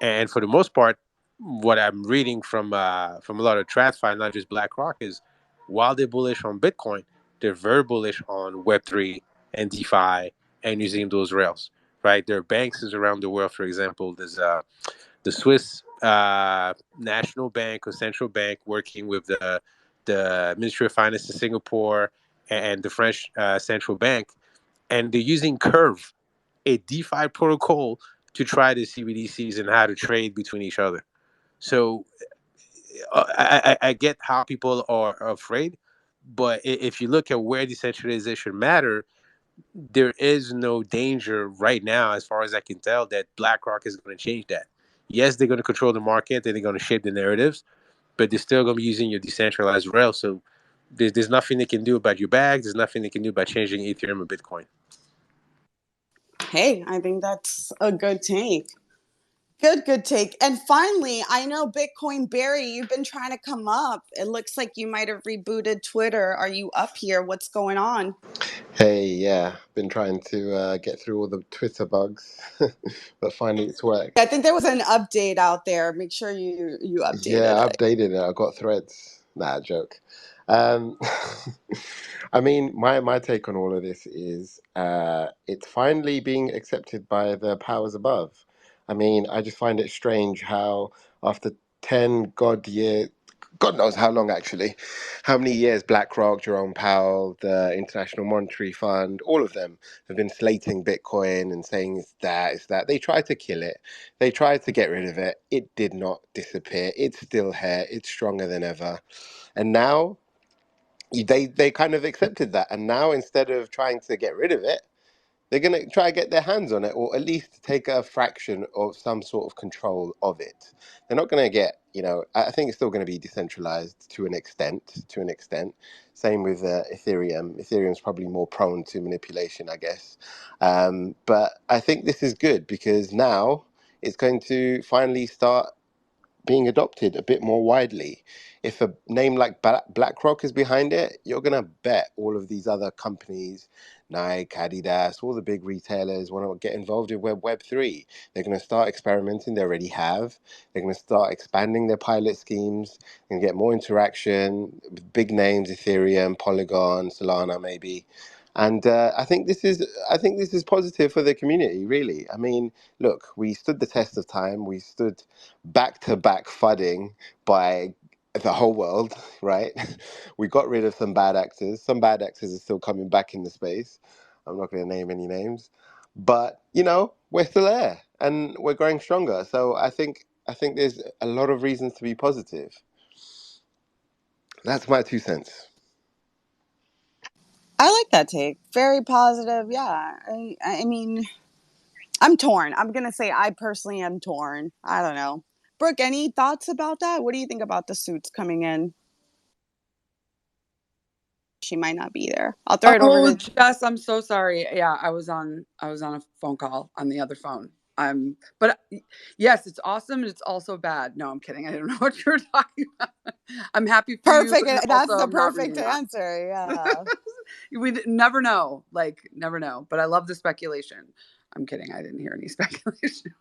and for the most part, what I'm reading from a lot of TradFi, not just BlackRock, is while they're bullish on Bitcoin, they're very bullish on Web3 and DeFi and using those rails. Right, there are banks around the world. For example, there's the Swiss National Bank or Central Bank working with the the Ministry of Finance in Singapore, and the French central bank, and they're using Curve, a DeFi protocol, to try the CBDCs and how to trade between each other. So I get how people are afraid, but if you look at where decentralization matter, there is no danger right now, as far as I can tell, that BlackRock is going to change that. Yes, they're going to control the market and they're going to shape the narratives, but they're still going to be using your decentralized rail. So there's nothing they can do about your bags. There's nothing they can do about changing Ethereum or Bitcoin. Hey, I think that's a good take. Good take. And finally, I know Bitcoin Barry, you've been trying to come up. It looks like you might have rebooted Twitter. Are you up here? What's going on? Hey, yeah, been trying to get through all the Twitter bugs, but finally it's worked. I think there was an update out there. Make sure you updated Yeah, I it. updated it. I got threads. Nah, joke. Um, I mean, my take on all of this is it's finally being accepted by the powers above. I mean, I just find it strange how after 10 God knows how long actually, how many years BlackRock, Jerome Powell, the International Monetary Fund, all of them have been slating Bitcoin and saying it's that. They tried to kill it. They tried to get rid of it. It did not disappear. It's still here. It's stronger than ever. And now they kind of accepted that. And now instead of trying to get rid of it, they're going to try to get their hands on it, or at least take a fraction of some sort of control of it. They're not going to get, I think it's still going to be decentralized to an extent. Same with Ethereum. Ethereum's probably more prone to manipulation, I guess. But I think this is good because now it's going to finally start being adopted a bit more widely. If a name like BlackRock is behind it, you're going to bet all of these other companies, Nike, Adidas, all the big retailers want to get involved in Web3. They're going to start experimenting. They already have. They're going to start expanding their pilot schemes and get more interaction with big names, Ethereum, Polygon, Solana, maybe. And I think this is positive for the community, really. I mean, look, we stood the test of time. We stood back-to-back fudding by the whole world, right? We got rid of some bad actors. Some bad actors are still coming back in the space. I'm not going to name any names, but we're still there and we're growing stronger. So I think there's a lot of reasons to be positive. That's my 2 cents. I like that take. Very positive. Yeah. I mean, I'm torn. I'm going to say I personally am torn. I don't know. Brooke, any thoughts about that? What do you think about the suits coming in? She might not be there. I'll throw it over Oh, to Jess, I'm so sorry. Yeah, I was on a phone call on the other phone. But yes, it's awesome and it's also bad. No, I'm kidding. I don't know what you're talking about. I'm happy for you. Perfect. And That's also the I'm not perfect reading that. answer. Yeah. We never know. Never know. But I love the speculation. I'm kidding. I didn't hear any speculation.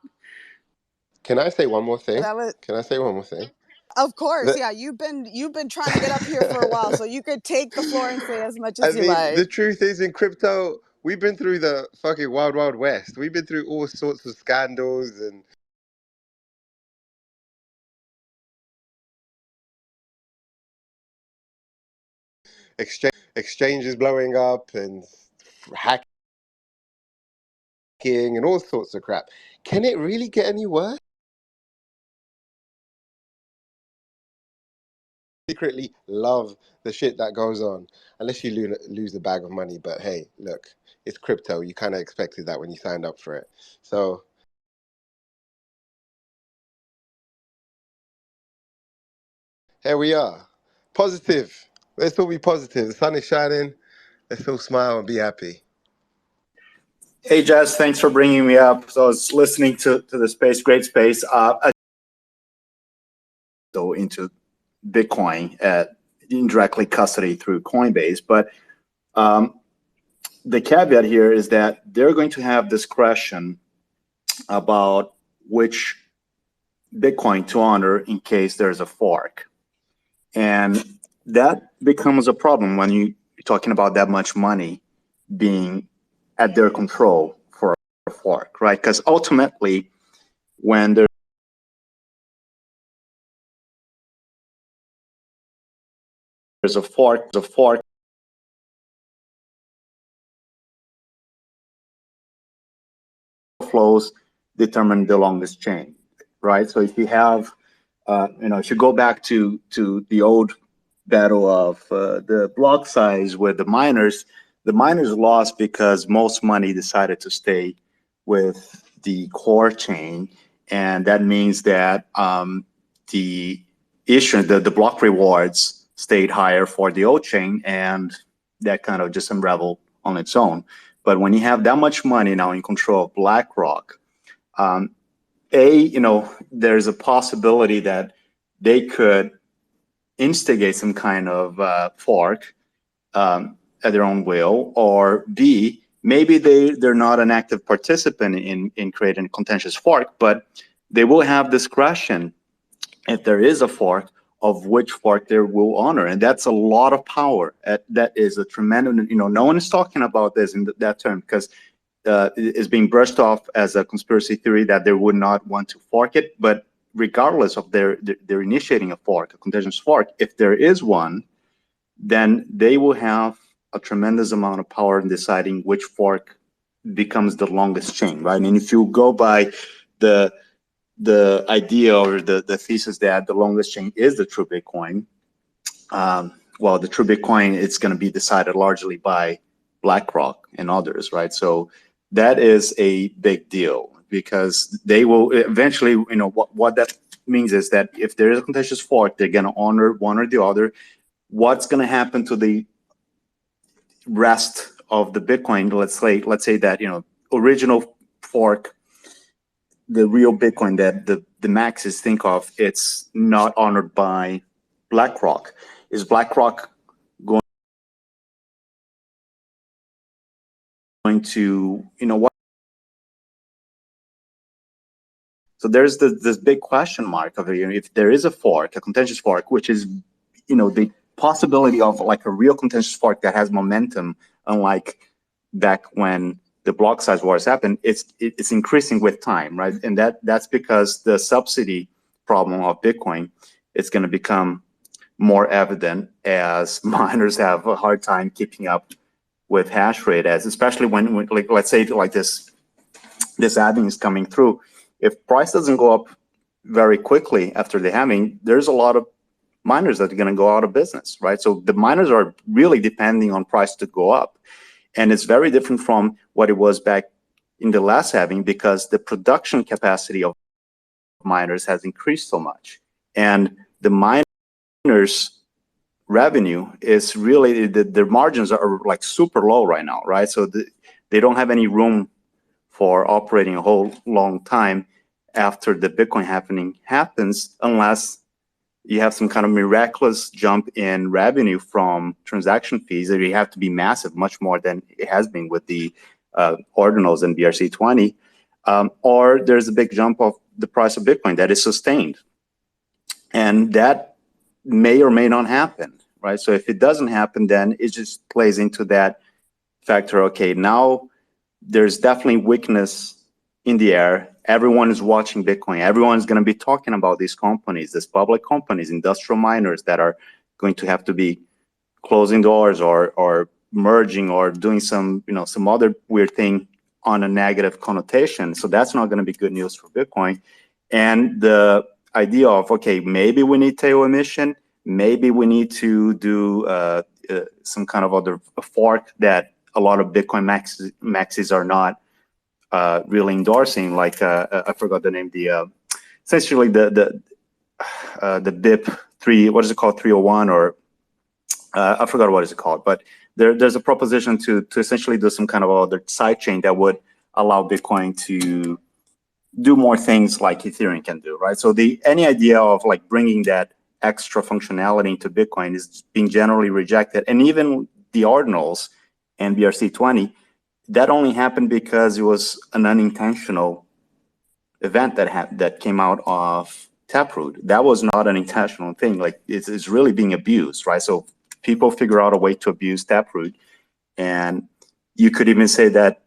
Can I say one more thing? That was, Can I say one more thing? of course. The- Yeah. You've been trying to get up here for a while, so you could take the floor and say as much as you like. the truth is, in crypto, we've been through the fucking wild, wild west. We've been through all sorts of scandals and exchanges blowing up and hacking and all sorts of crap. Can it really get any worse? Secretly love the shit that goes on, unless you lose a bag of money. But hey, look, it's crypto. You kind of expected that when you signed up for it. So here we are. Positive. Let's all be positive. The sun is shining. Let's all smile and be happy. Hey, Jess, thanks for bringing me up. So I was listening to the space, great space. So into Bitcoin at indirectly custody through Coinbase. But the caveat here is that they're going to have discretion about which Bitcoin to honor in case there's a fork. And that becomes a problem when you're talking about that much money being at their control for a fork, right? Because ultimately, when there's there's a fork, flows determine the longest chain, right? So if you have, if you go back to the old battle of the block size with the miners lost because most money decided to stay with the core chain, and that means that the issue, the block rewards stayed higher for the old chain, and that kind of just unraveled on its own. But when you have that much money now in control of BlackRock, there's a possibility that they could instigate some kind of fork at their own will, or B, maybe they're not an active participant in creating a contentious fork, but they will have discretion if there is a fork of which fork they will honor, and that's a lot of power. That is a tremendous, no one is talking about this in that term because it's being brushed off as a conspiracy theory that they would not want to fork it. But regardless of their initiating a fork, a contentious fork, if there is one, then they will have a tremendous amount of power in deciding which fork becomes the longest chain, right? And if you go by the idea or the thesis that the longest chain is the true Bitcoin, well, the true Bitcoin, it's going to be decided largely by BlackRock and others, right? So that is a big deal because they will eventually, what that means is that if there is a contentious fork, they're going to honor one or the other. What's going to happen to the rest of the Bitcoin? Let's say that, original fork, the real Bitcoin that the maxes think of, it's not honored by BlackRock. Is BlackRock going to, what? So there's this big question mark of if there is a fork, a contentious fork, which is, the possibility of like a real contentious fork that has momentum, unlike back when the block size wars happened, it's increasing with time, right? And that's because the subsidy problem of Bitcoin is going to become more evident as miners have a hard time keeping up with hash rate, as especially when like, let's say like this halving is coming through. If price doesn't go up very quickly after the halving, there's a lot of miners that are going to go out of business, right? So the miners are really depending on price to go up. And it's very different from what it was back in the last halving because the production capacity of miners has increased so much. And the miners' revenue is really, their margins are like super low right now, right? So they don't have any room for operating a whole long time after the Bitcoin halving happens, unless you have some kind of miraculous jump in revenue from transaction fees that you have to be massive, much more than it has been with the ordinals and BRC20, or there's a big jump of the price of Bitcoin that is sustained. And that may or may not happen, right? So if it doesn't happen, then it just plays into that factor. Okay, now there's definitely weakness in the air. Everyone is watching Bitcoin. Everyone's going to be talking about these companies, these public companies, industrial miners that are going to have to be closing doors or merging or doing some, some other weird thing on a negative connotation. So that's not going to be good news for Bitcoin. And the idea of, okay, maybe we need tail emission, maybe we need to do some kind of other fork that a lot of Bitcoin maxis are not really endorsing, like I forgot the name. Essentially the BIP 3, what is it called, 301, or I forgot what is it called. But there's a proposition to essentially do some kind of other side chain that would allow Bitcoin to do more things like Ethereum can do, right? So any idea of like bringing that extra functionality into Bitcoin is being generally rejected, and even the ordinals and BRC20. That only happened because it was an unintentional event that came out of Taproot. That was not an intentional thing. Like it's really being abused, right? So people figure out a way to abuse Taproot, and you could even say that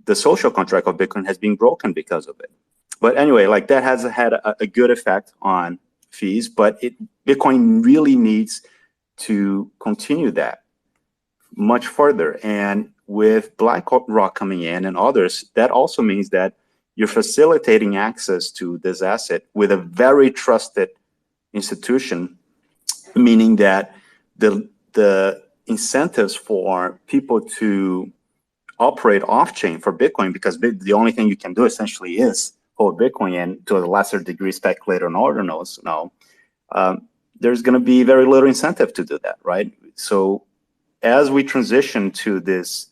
the social contract of Bitcoin has been broken because of it. But anyway, like that has had a good effect on fees, but Bitcoin really needs to continue that much further. And with BlackRock coming in and others, that also means that you're facilitating access to this asset with a very trusted institution, meaning that the incentives for people to operate off-chain for Bitcoin, because the only thing you can do essentially is hold Bitcoin and to a lesser degree speculate on ordinals now, there's going to be very little incentive to do that, right? So as we transition to this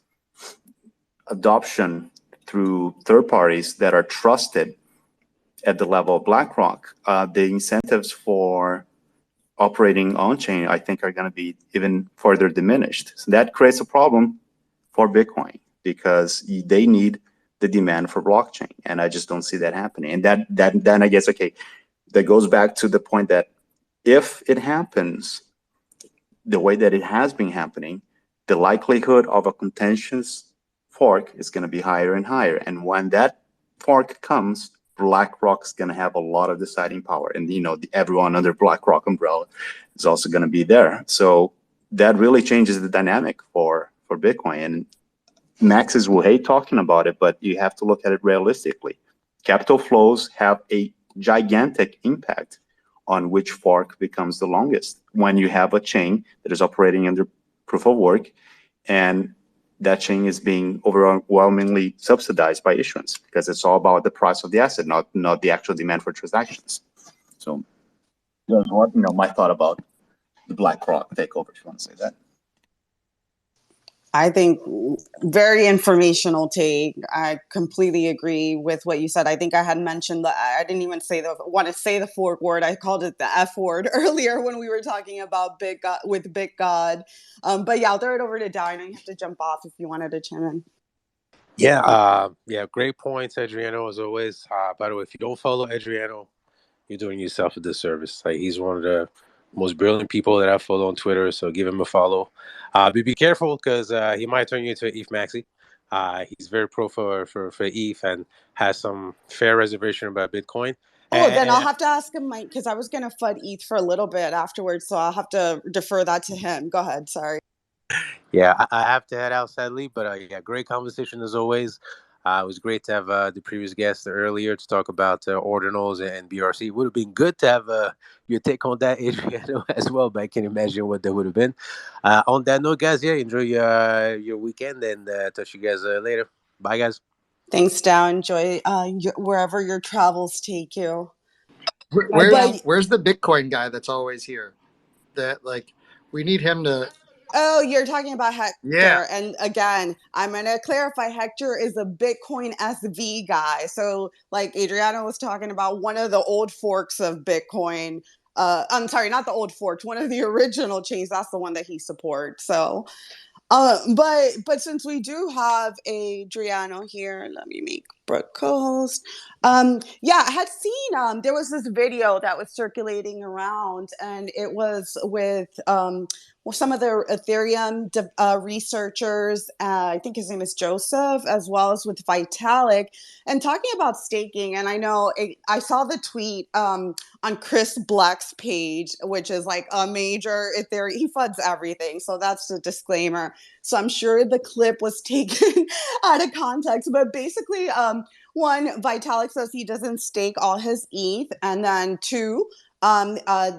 adoption through third parties that are trusted at the level of BlackRock, the incentives for operating on-chain, I think, are going to be even further diminished. So that creates a problem for Bitcoin because they need the demand for blockchain, and I just don't see that happening. And then I guess, okay, that goes back to the point that if it happens the way that it has been happening, the likelihood of a contentious fork is going to be higher and higher. And when that fork comes, BlackRock's going to have a lot of deciding power. And, you know, everyone under BlackRock umbrella is also going to be there. So that really changes the dynamic for Bitcoin. And Maxes will hate talking about it, but you have to look at it realistically. Capital flows have a gigantic impact on which fork becomes the longest when you have a chain that is operating under proof of work and that chain is being overwhelmingly subsidized by issuance because it's all about the price of the asset, not the actual demand for transactions. So that's what, you know, my thought about the BlackRock takeover, if you want to say that. I think very informational take. I completely agree with what you said. I think I had mentioned that I didn't even want to say the fork word. I called it the F word earlier when we were talking about Big God, with Big God. But yeah, I'll throw it over to Dow, and you have to jump off if you wanted to chime in. Yeah, great points, Adriano, as always. By the way, if you don't follow Adriano, you're doing yourself a disservice. Like, he's one of the most brilliant people that I follow on Twitter, so give him a follow. But be careful because he might turn you into an ETH maxi. He's very pro for ETH and has some fair reservation about Bitcoin. Oh, then I'll have to ask him, Mike, because I was going to FUD ETH for a little bit afterwards, so I'll have to defer that to him. Go ahead, sorry. Yeah, I have to head out, sadly, but yeah, great conversation as always. It was great to have the previous guest earlier to talk about ordinals and BRC. It would have been good to have your take on that, Adriano, as well, but I can imagine what that would have been. On that note, guys, yeah, enjoy your weekend and touch you guys later. Bye, guys. Thanks, Dow. Enjoy wherever your travels take you. Where's the Bitcoin guy that's always here? That, like, we need him to. Oh, you're talking about Hector. Yeah. And again, I'm going to clarify, Hector is a Bitcoin SV guy. So like Adriano was talking about, one of the old forks of Bitcoin. I'm sorry, not the old forks, one of the original chains. That's the one that he supports. So but since we do have Adriano here, let me make Brooke co-host. Yeah, I had seen there was this video that was circulating around, and it was with some of the Ethereum researchers. I think his name is Joseph, as well as with Vitalik, and talking about staking. And I know I saw the tweet on Chris Black's page, which is like a major Ethereum. He FUDs everything, so that's the disclaimer. So I'm sure the clip was taken out of context, but basically, one, Vitalik says he doesn't stake all his ETH, and then two,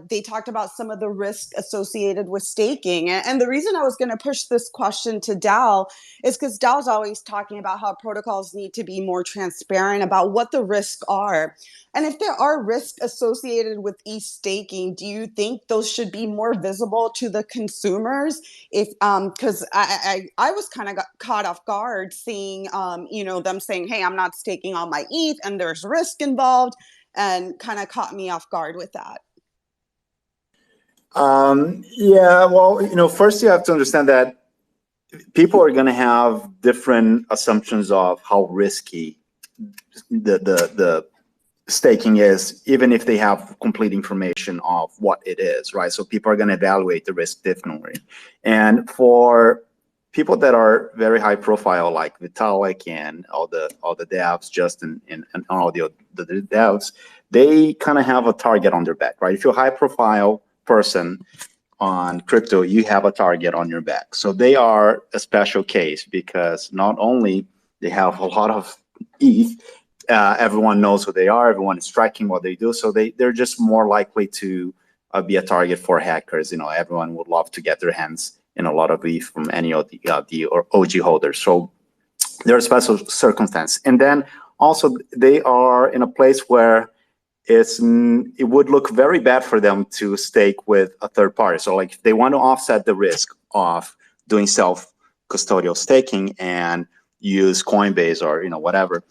they talked about some of the risk associated with staking. And the reason I was going to push this question to Dal is because Dal's always talking about how protocols need to be more transparent about what the risks are. And if there are risks associated with ETH staking, do you think those should be more visible to the consumers? If because I was kind of caught off guard seeing them saying, hey, I'm not staking all my ETH and there's risk involved, and kind of caught me off guard with that. Yeah, well, first you have to understand that people are going to have different assumptions of how risky the staking is, even if they have complete information of what it is, right? So people are going to evaluate the risk differently. And for people that are very high profile, like Vitalik and all the devs, Justin and all the devs, they kind of have a target on their back, right? If you're a high profile person, on crypto, you have a target on your back. So they are a special case because not only they have a lot of ETH, everyone knows who they are, everyone is tracking what they do, so they're just more likely to be a target for hackers. You know, everyone would love to get their hands in a lot of ETH from any of the OG holders. So they're a special circumstance. And then also they are in a place where it would look very bad for them to stake with a third party. So like if they want to offset the risk of doing self-custodial staking and use Coinbase or whatever,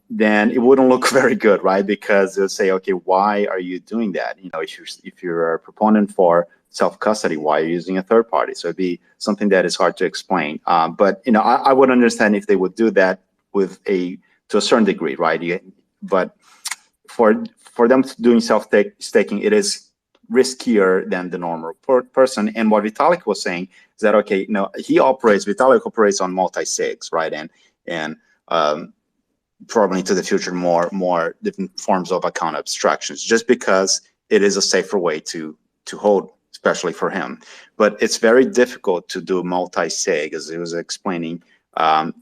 then it wouldn't look very good, right? Because they'll say, okay, why are you doing that? If you're a proponent for self-custody, why are you using a third party? So it'd be something that is hard to explain. But I would understand if they would do that to a certain degree, right? But for them doing self-staking, it is riskier than the normal person. And what Vitalik was saying is that, okay, Vitalik operates on multi-sigs, right? And probably into the future more different forms of account abstractions, just because it is a safer way to hold, especially for him. But it's very difficult to do multi-sig, as he was explaining,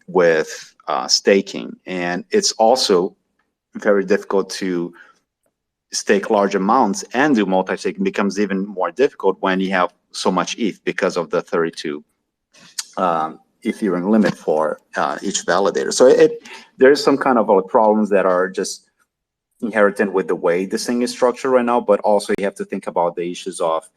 with staking. And it's also very difficult to stake large amounts and do multi-sig. It becomes even more difficult when you have so much ETH because of the 32 Ethereum limit for each validator. So there's some kind of problems that are just inherent with the way this thing is structured right now, but also you have to think about the issues of,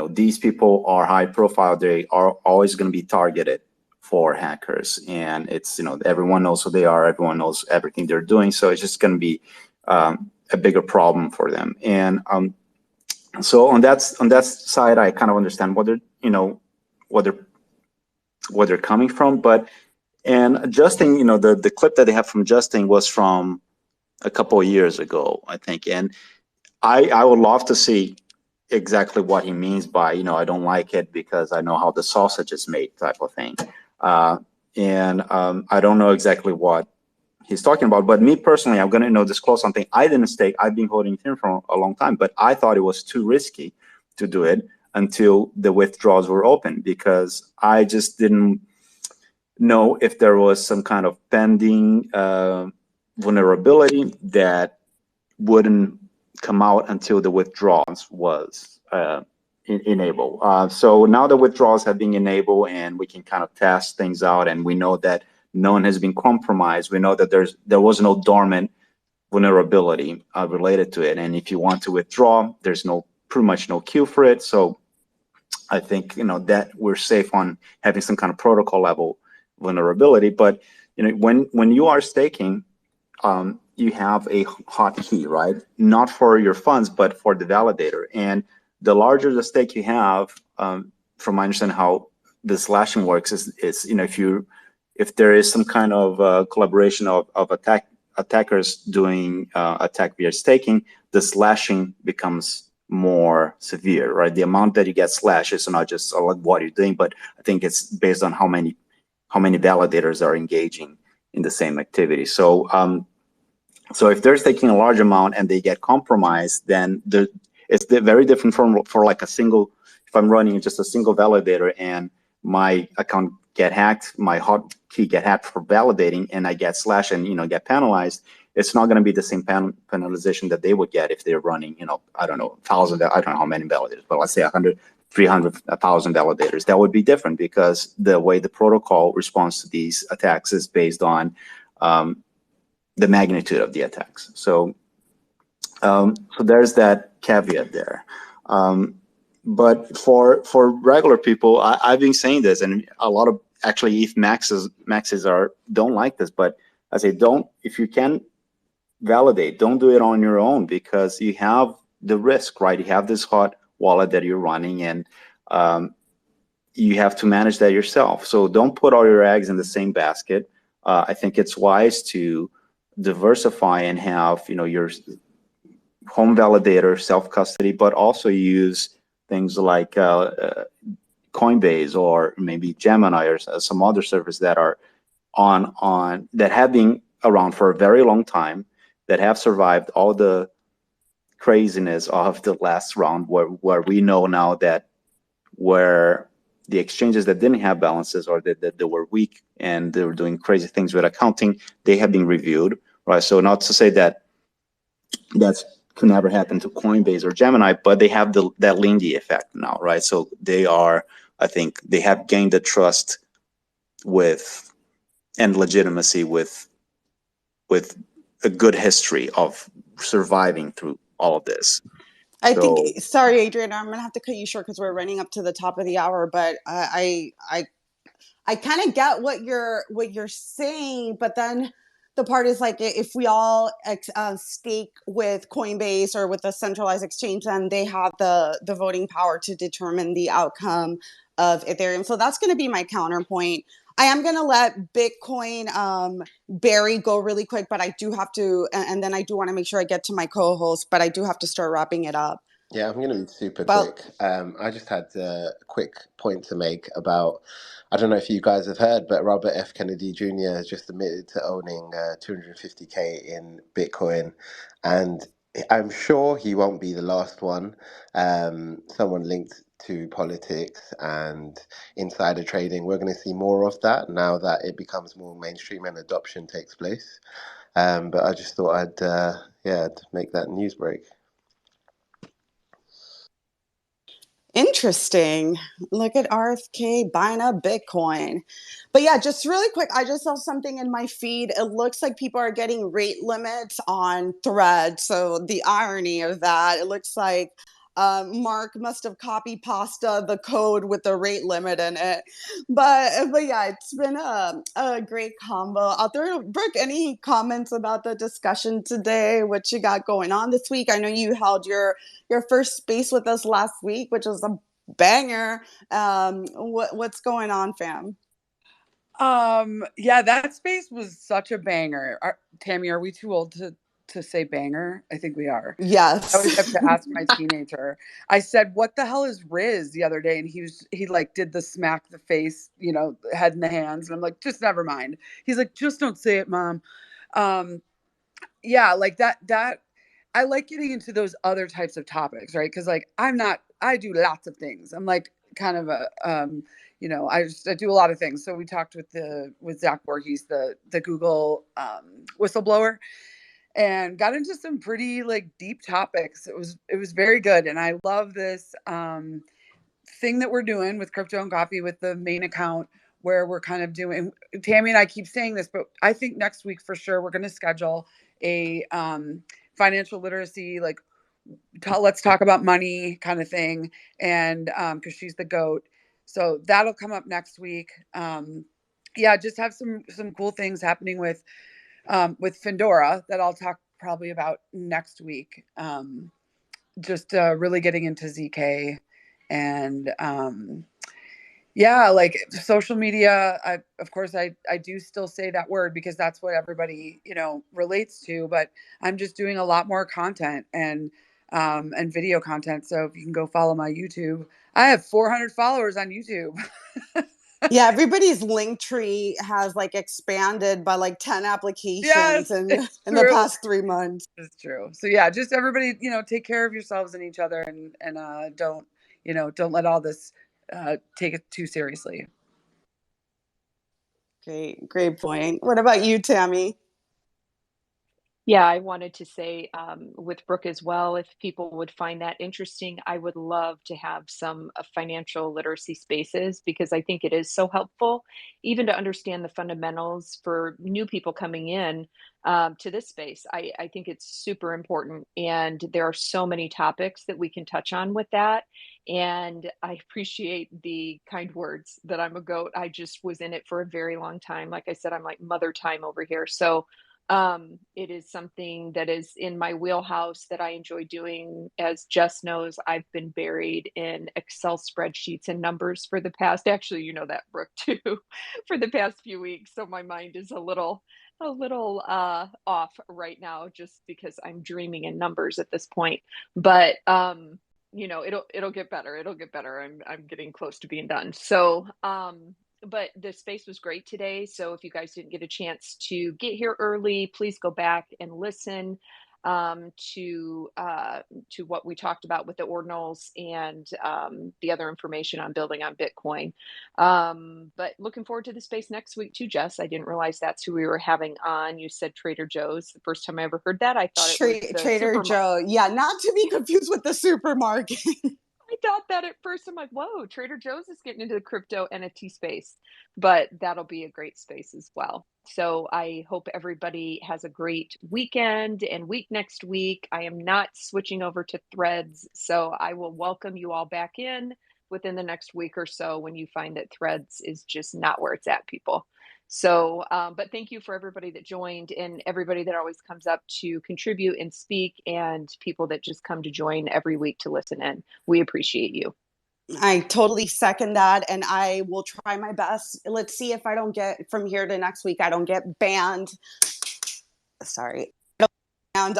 these people are high profile, they are always going to be targeted for hackers, and it's, everyone knows who they are, everyone knows everything they're doing, so it's just going to be a bigger problem for them. And so on that side, I kind of understand what they're coming from. And adjusting, the clip that they have from Justin was from a couple of years ago, I think. And I would love to see exactly what he means by, I don't like it because I know how the sausage is made type of thing. And I don't know exactly what he's talking about, but me personally, I'm going to disclose something. I didn't stake. I've been holding Ethereum for a long time, but I thought it was too risky to do it until the withdrawals were open, because I just didn't know if there was some kind of pending vulnerability that wouldn't come out until the withdrawals was enabled. So now the withdrawals have been enabled, and we can kind of test things out, and we know that no one has been compromised. We know that there was no dormant vulnerability related to it, and if you want to withdraw, there's pretty much no queue for it. So I think that we're safe on having some kind of protocol level vulnerability. But when you are staking, you have a hotkey, right? Not for your funds, but for the validator. And the larger the stake you have, from my understanding how the slashing works is if there is some kind of collaboration of attackers doing attack via staking, the slashing becomes more severe, right? The amount that you get slashed is not just what you're doing, but I think it's based on how many validators are engaging in the same activity. So so if they're taking a large amount and they get compromised, then it's very different for like a single. If I'm running just a single validator and my account get hacked, my hotkey get hacked for validating, and I get slashed and get penalized, it's not going to be the same penalization that they would get if they're running, I don't know, 1,000, I don't know how many validators, but let's say 100, 300, 1,000 validators. That would be different because the way the protocol responds to these attacks is based on the magnitude of the attacks. So, so there's that caveat there. But for regular people, I've been saying this, and a lot of actually ETH maxes don't like this, but I say if you can validate, don't do it on your own, because you have the risk, right? You have this hot wallet that you're running, and you have to manage that yourself. So don't put all your eggs in the same basket. I think it's wise to diversify and have your home validator, self-custody, but also use things like Coinbase or maybe Gemini or some other servers that are that have been around for a very long time, that have survived all the craziness of the last round, where we know now that where the exchanges that didn't have balances or that they were weak and they were doing crazy things with accounting, they have been reviewed, right? So not to say that could never happen to Coinbase or Gemini, but they have that Lindy effect now, right? So they are, I think, they have gained the trust with and legitimacy with a good history of surviving through all of this. I think, sorry, Adrian, I'm gonna have to cut you short because we're running up to the top of the hour, but I kind of get what you're saying, but then the part is like, if we all stake with Coinbase or with a centralized exchange, then they have the voting power to determine the outcome of Ethereum. So that's going to be my counterpoint. I am going to let Bitcoin Barry go really quick, but I do have to, and then I do want to make sure I get to my co-host, but I do have to start wrapping it up. Yeah, I'm going to be super quick. I just had a quick point to make about, I don't know if you guys have heard, but Robert F. Kennedy Jr. has just admitted to owning 250K in Bitcoin. And I'm sure he won't be the last one. Someone linked to politics and insider trading. We're going to see more of that now that it becomes more mainstream and adoption takes place. But I just thought I'd make that news break. Interesting. Look at RFK buying up Bitcoin. But yeah, just really quick, I just saw something in my feed. It looks like people are getting rate limits on Threads. So the irony of that, it looks like Mark must have copy pasta the code with the rate limit in it. But yeah, it's been a great combo out there. Brooke, any comments about the discussion today? What you got going on this week? I know you held your first space with us last week, which was a banger. What's going on, fam? Yeah, that space was such a banger. Tammy, are we too old to say banger? I think we are. Yes. I always have to ask my teenager. I said, "What the hell is Riz?" the other day, and he like did the smack the face, head in the hands, and I'm like, just never mind. He's like, just don't say it, mom. Yeah, like that. I like getting into those other types of topics, right? Because like I do lots of things. I'm like kind of a I do a lot of things. So we talked with Zach Voorhees, the Google whistleblower, and got into some pretty like deep topics. It was very good, and I love this thing that we're doing with Crypto and Coffee with the main account, where we're kind of doing. Tammy and I keep saying this, but I think next week for sure we're going to schedule a financial literacy, like let's talk about money kind of thing, and because she's the GOAT, so that'll come up next week. Yeah, just have some cool things happening with Findora that I'll talk probably about next week. Just really getting into ZK and yeah, like social media. Of course, I do still say that word because that's what everybody relates to. But I'm just doing a lot more content and video content. So if you can go follow my YouTube, I have 400 followers on YouTube. Yeah, everybody's link tree has like expanded by like 10 applications in the past 3 months. It's true. So yeah, just everybody, take care of yourselves and each other, and don't let all this take it too seriously. Great point. What about you, Tammy? Yeah, I wanted to say with Brooke as well, if people would find that interesting, I would love to have some financial literacy spaces because I think it is so helpful, even to understand the fundamentals for new people coming in to this space. I think it's super important. And there are so many topics that we can touch on with that. And I appreciate the kind words that I'm a GOAT. I just was in it for a very long time. Like I said, I'm like mother time over here. So it is something that is in my wheelhouse that I enjoy doing. As Jess knows, I've been buried in Excel spreadsheets and numbers for the past, actually, you know that, Brooke, too, for the past few weeks. So my mind is a little off right now just because I'm dreaming in numbers at this point. But it'll get better. It'll get better. I'm getting close to being done. So but the space was great today. So if you guys didn't get a chance to get here early, please go back and listen. to what we talked about with the ordinals and the other information on building on Bitcoin. But looking forward to the space next week too, Jess. I didn't realize that's who we were having on. You said Trader Joe's. The first time I ever heard that, I thought it was the Trader Joe. Yeah, not to be confused with the supermarket. I thought that at first. I'm like, whoa, Trader Joe's is getting into the crypto NFT space, but that'll be a great space as well. So I hope everybody has a great weekend and week next week. I am not switching over to Threads, so I will welcome you all back in within the next week or so when you find that Threads is just not where it's at, people. So, but thank you for everybody that joined and everybody that always comes up to contribute and speak, and people that just come to join every week to listen in. We appreciate you. I totally second that, and I will try my best. Let's see if I don't get from here to next week, I don't get banned. Sorry.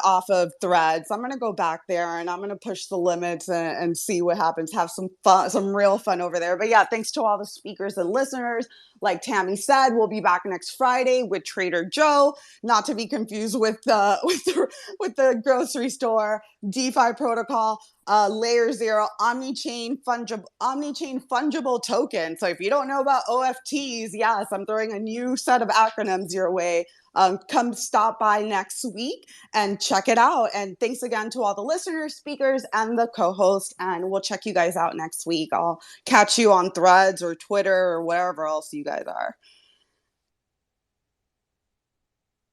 Off of Threads. I'm going to go back there and I'm going to push the limits and see what happens. Have some fun, some real fun over there. But yeah, thanks to all the speakers and listeners. Like Tammy said, we'll be back next Friday with Trader Joe, not to be confused with the grocery store, DeFi protocol, layer 0, omni-chain fungible token. So if you don't know about OFTs, yes, I'm throwing a new set of acronyms your way. Come stop by next week and check it out. And thanks again to all the listeners, speakers, and the co-host. And we'll check you guys out next week. I'll catch you on Threads or Twitter or wherever else you guys are.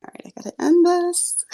All right, I gotta end this.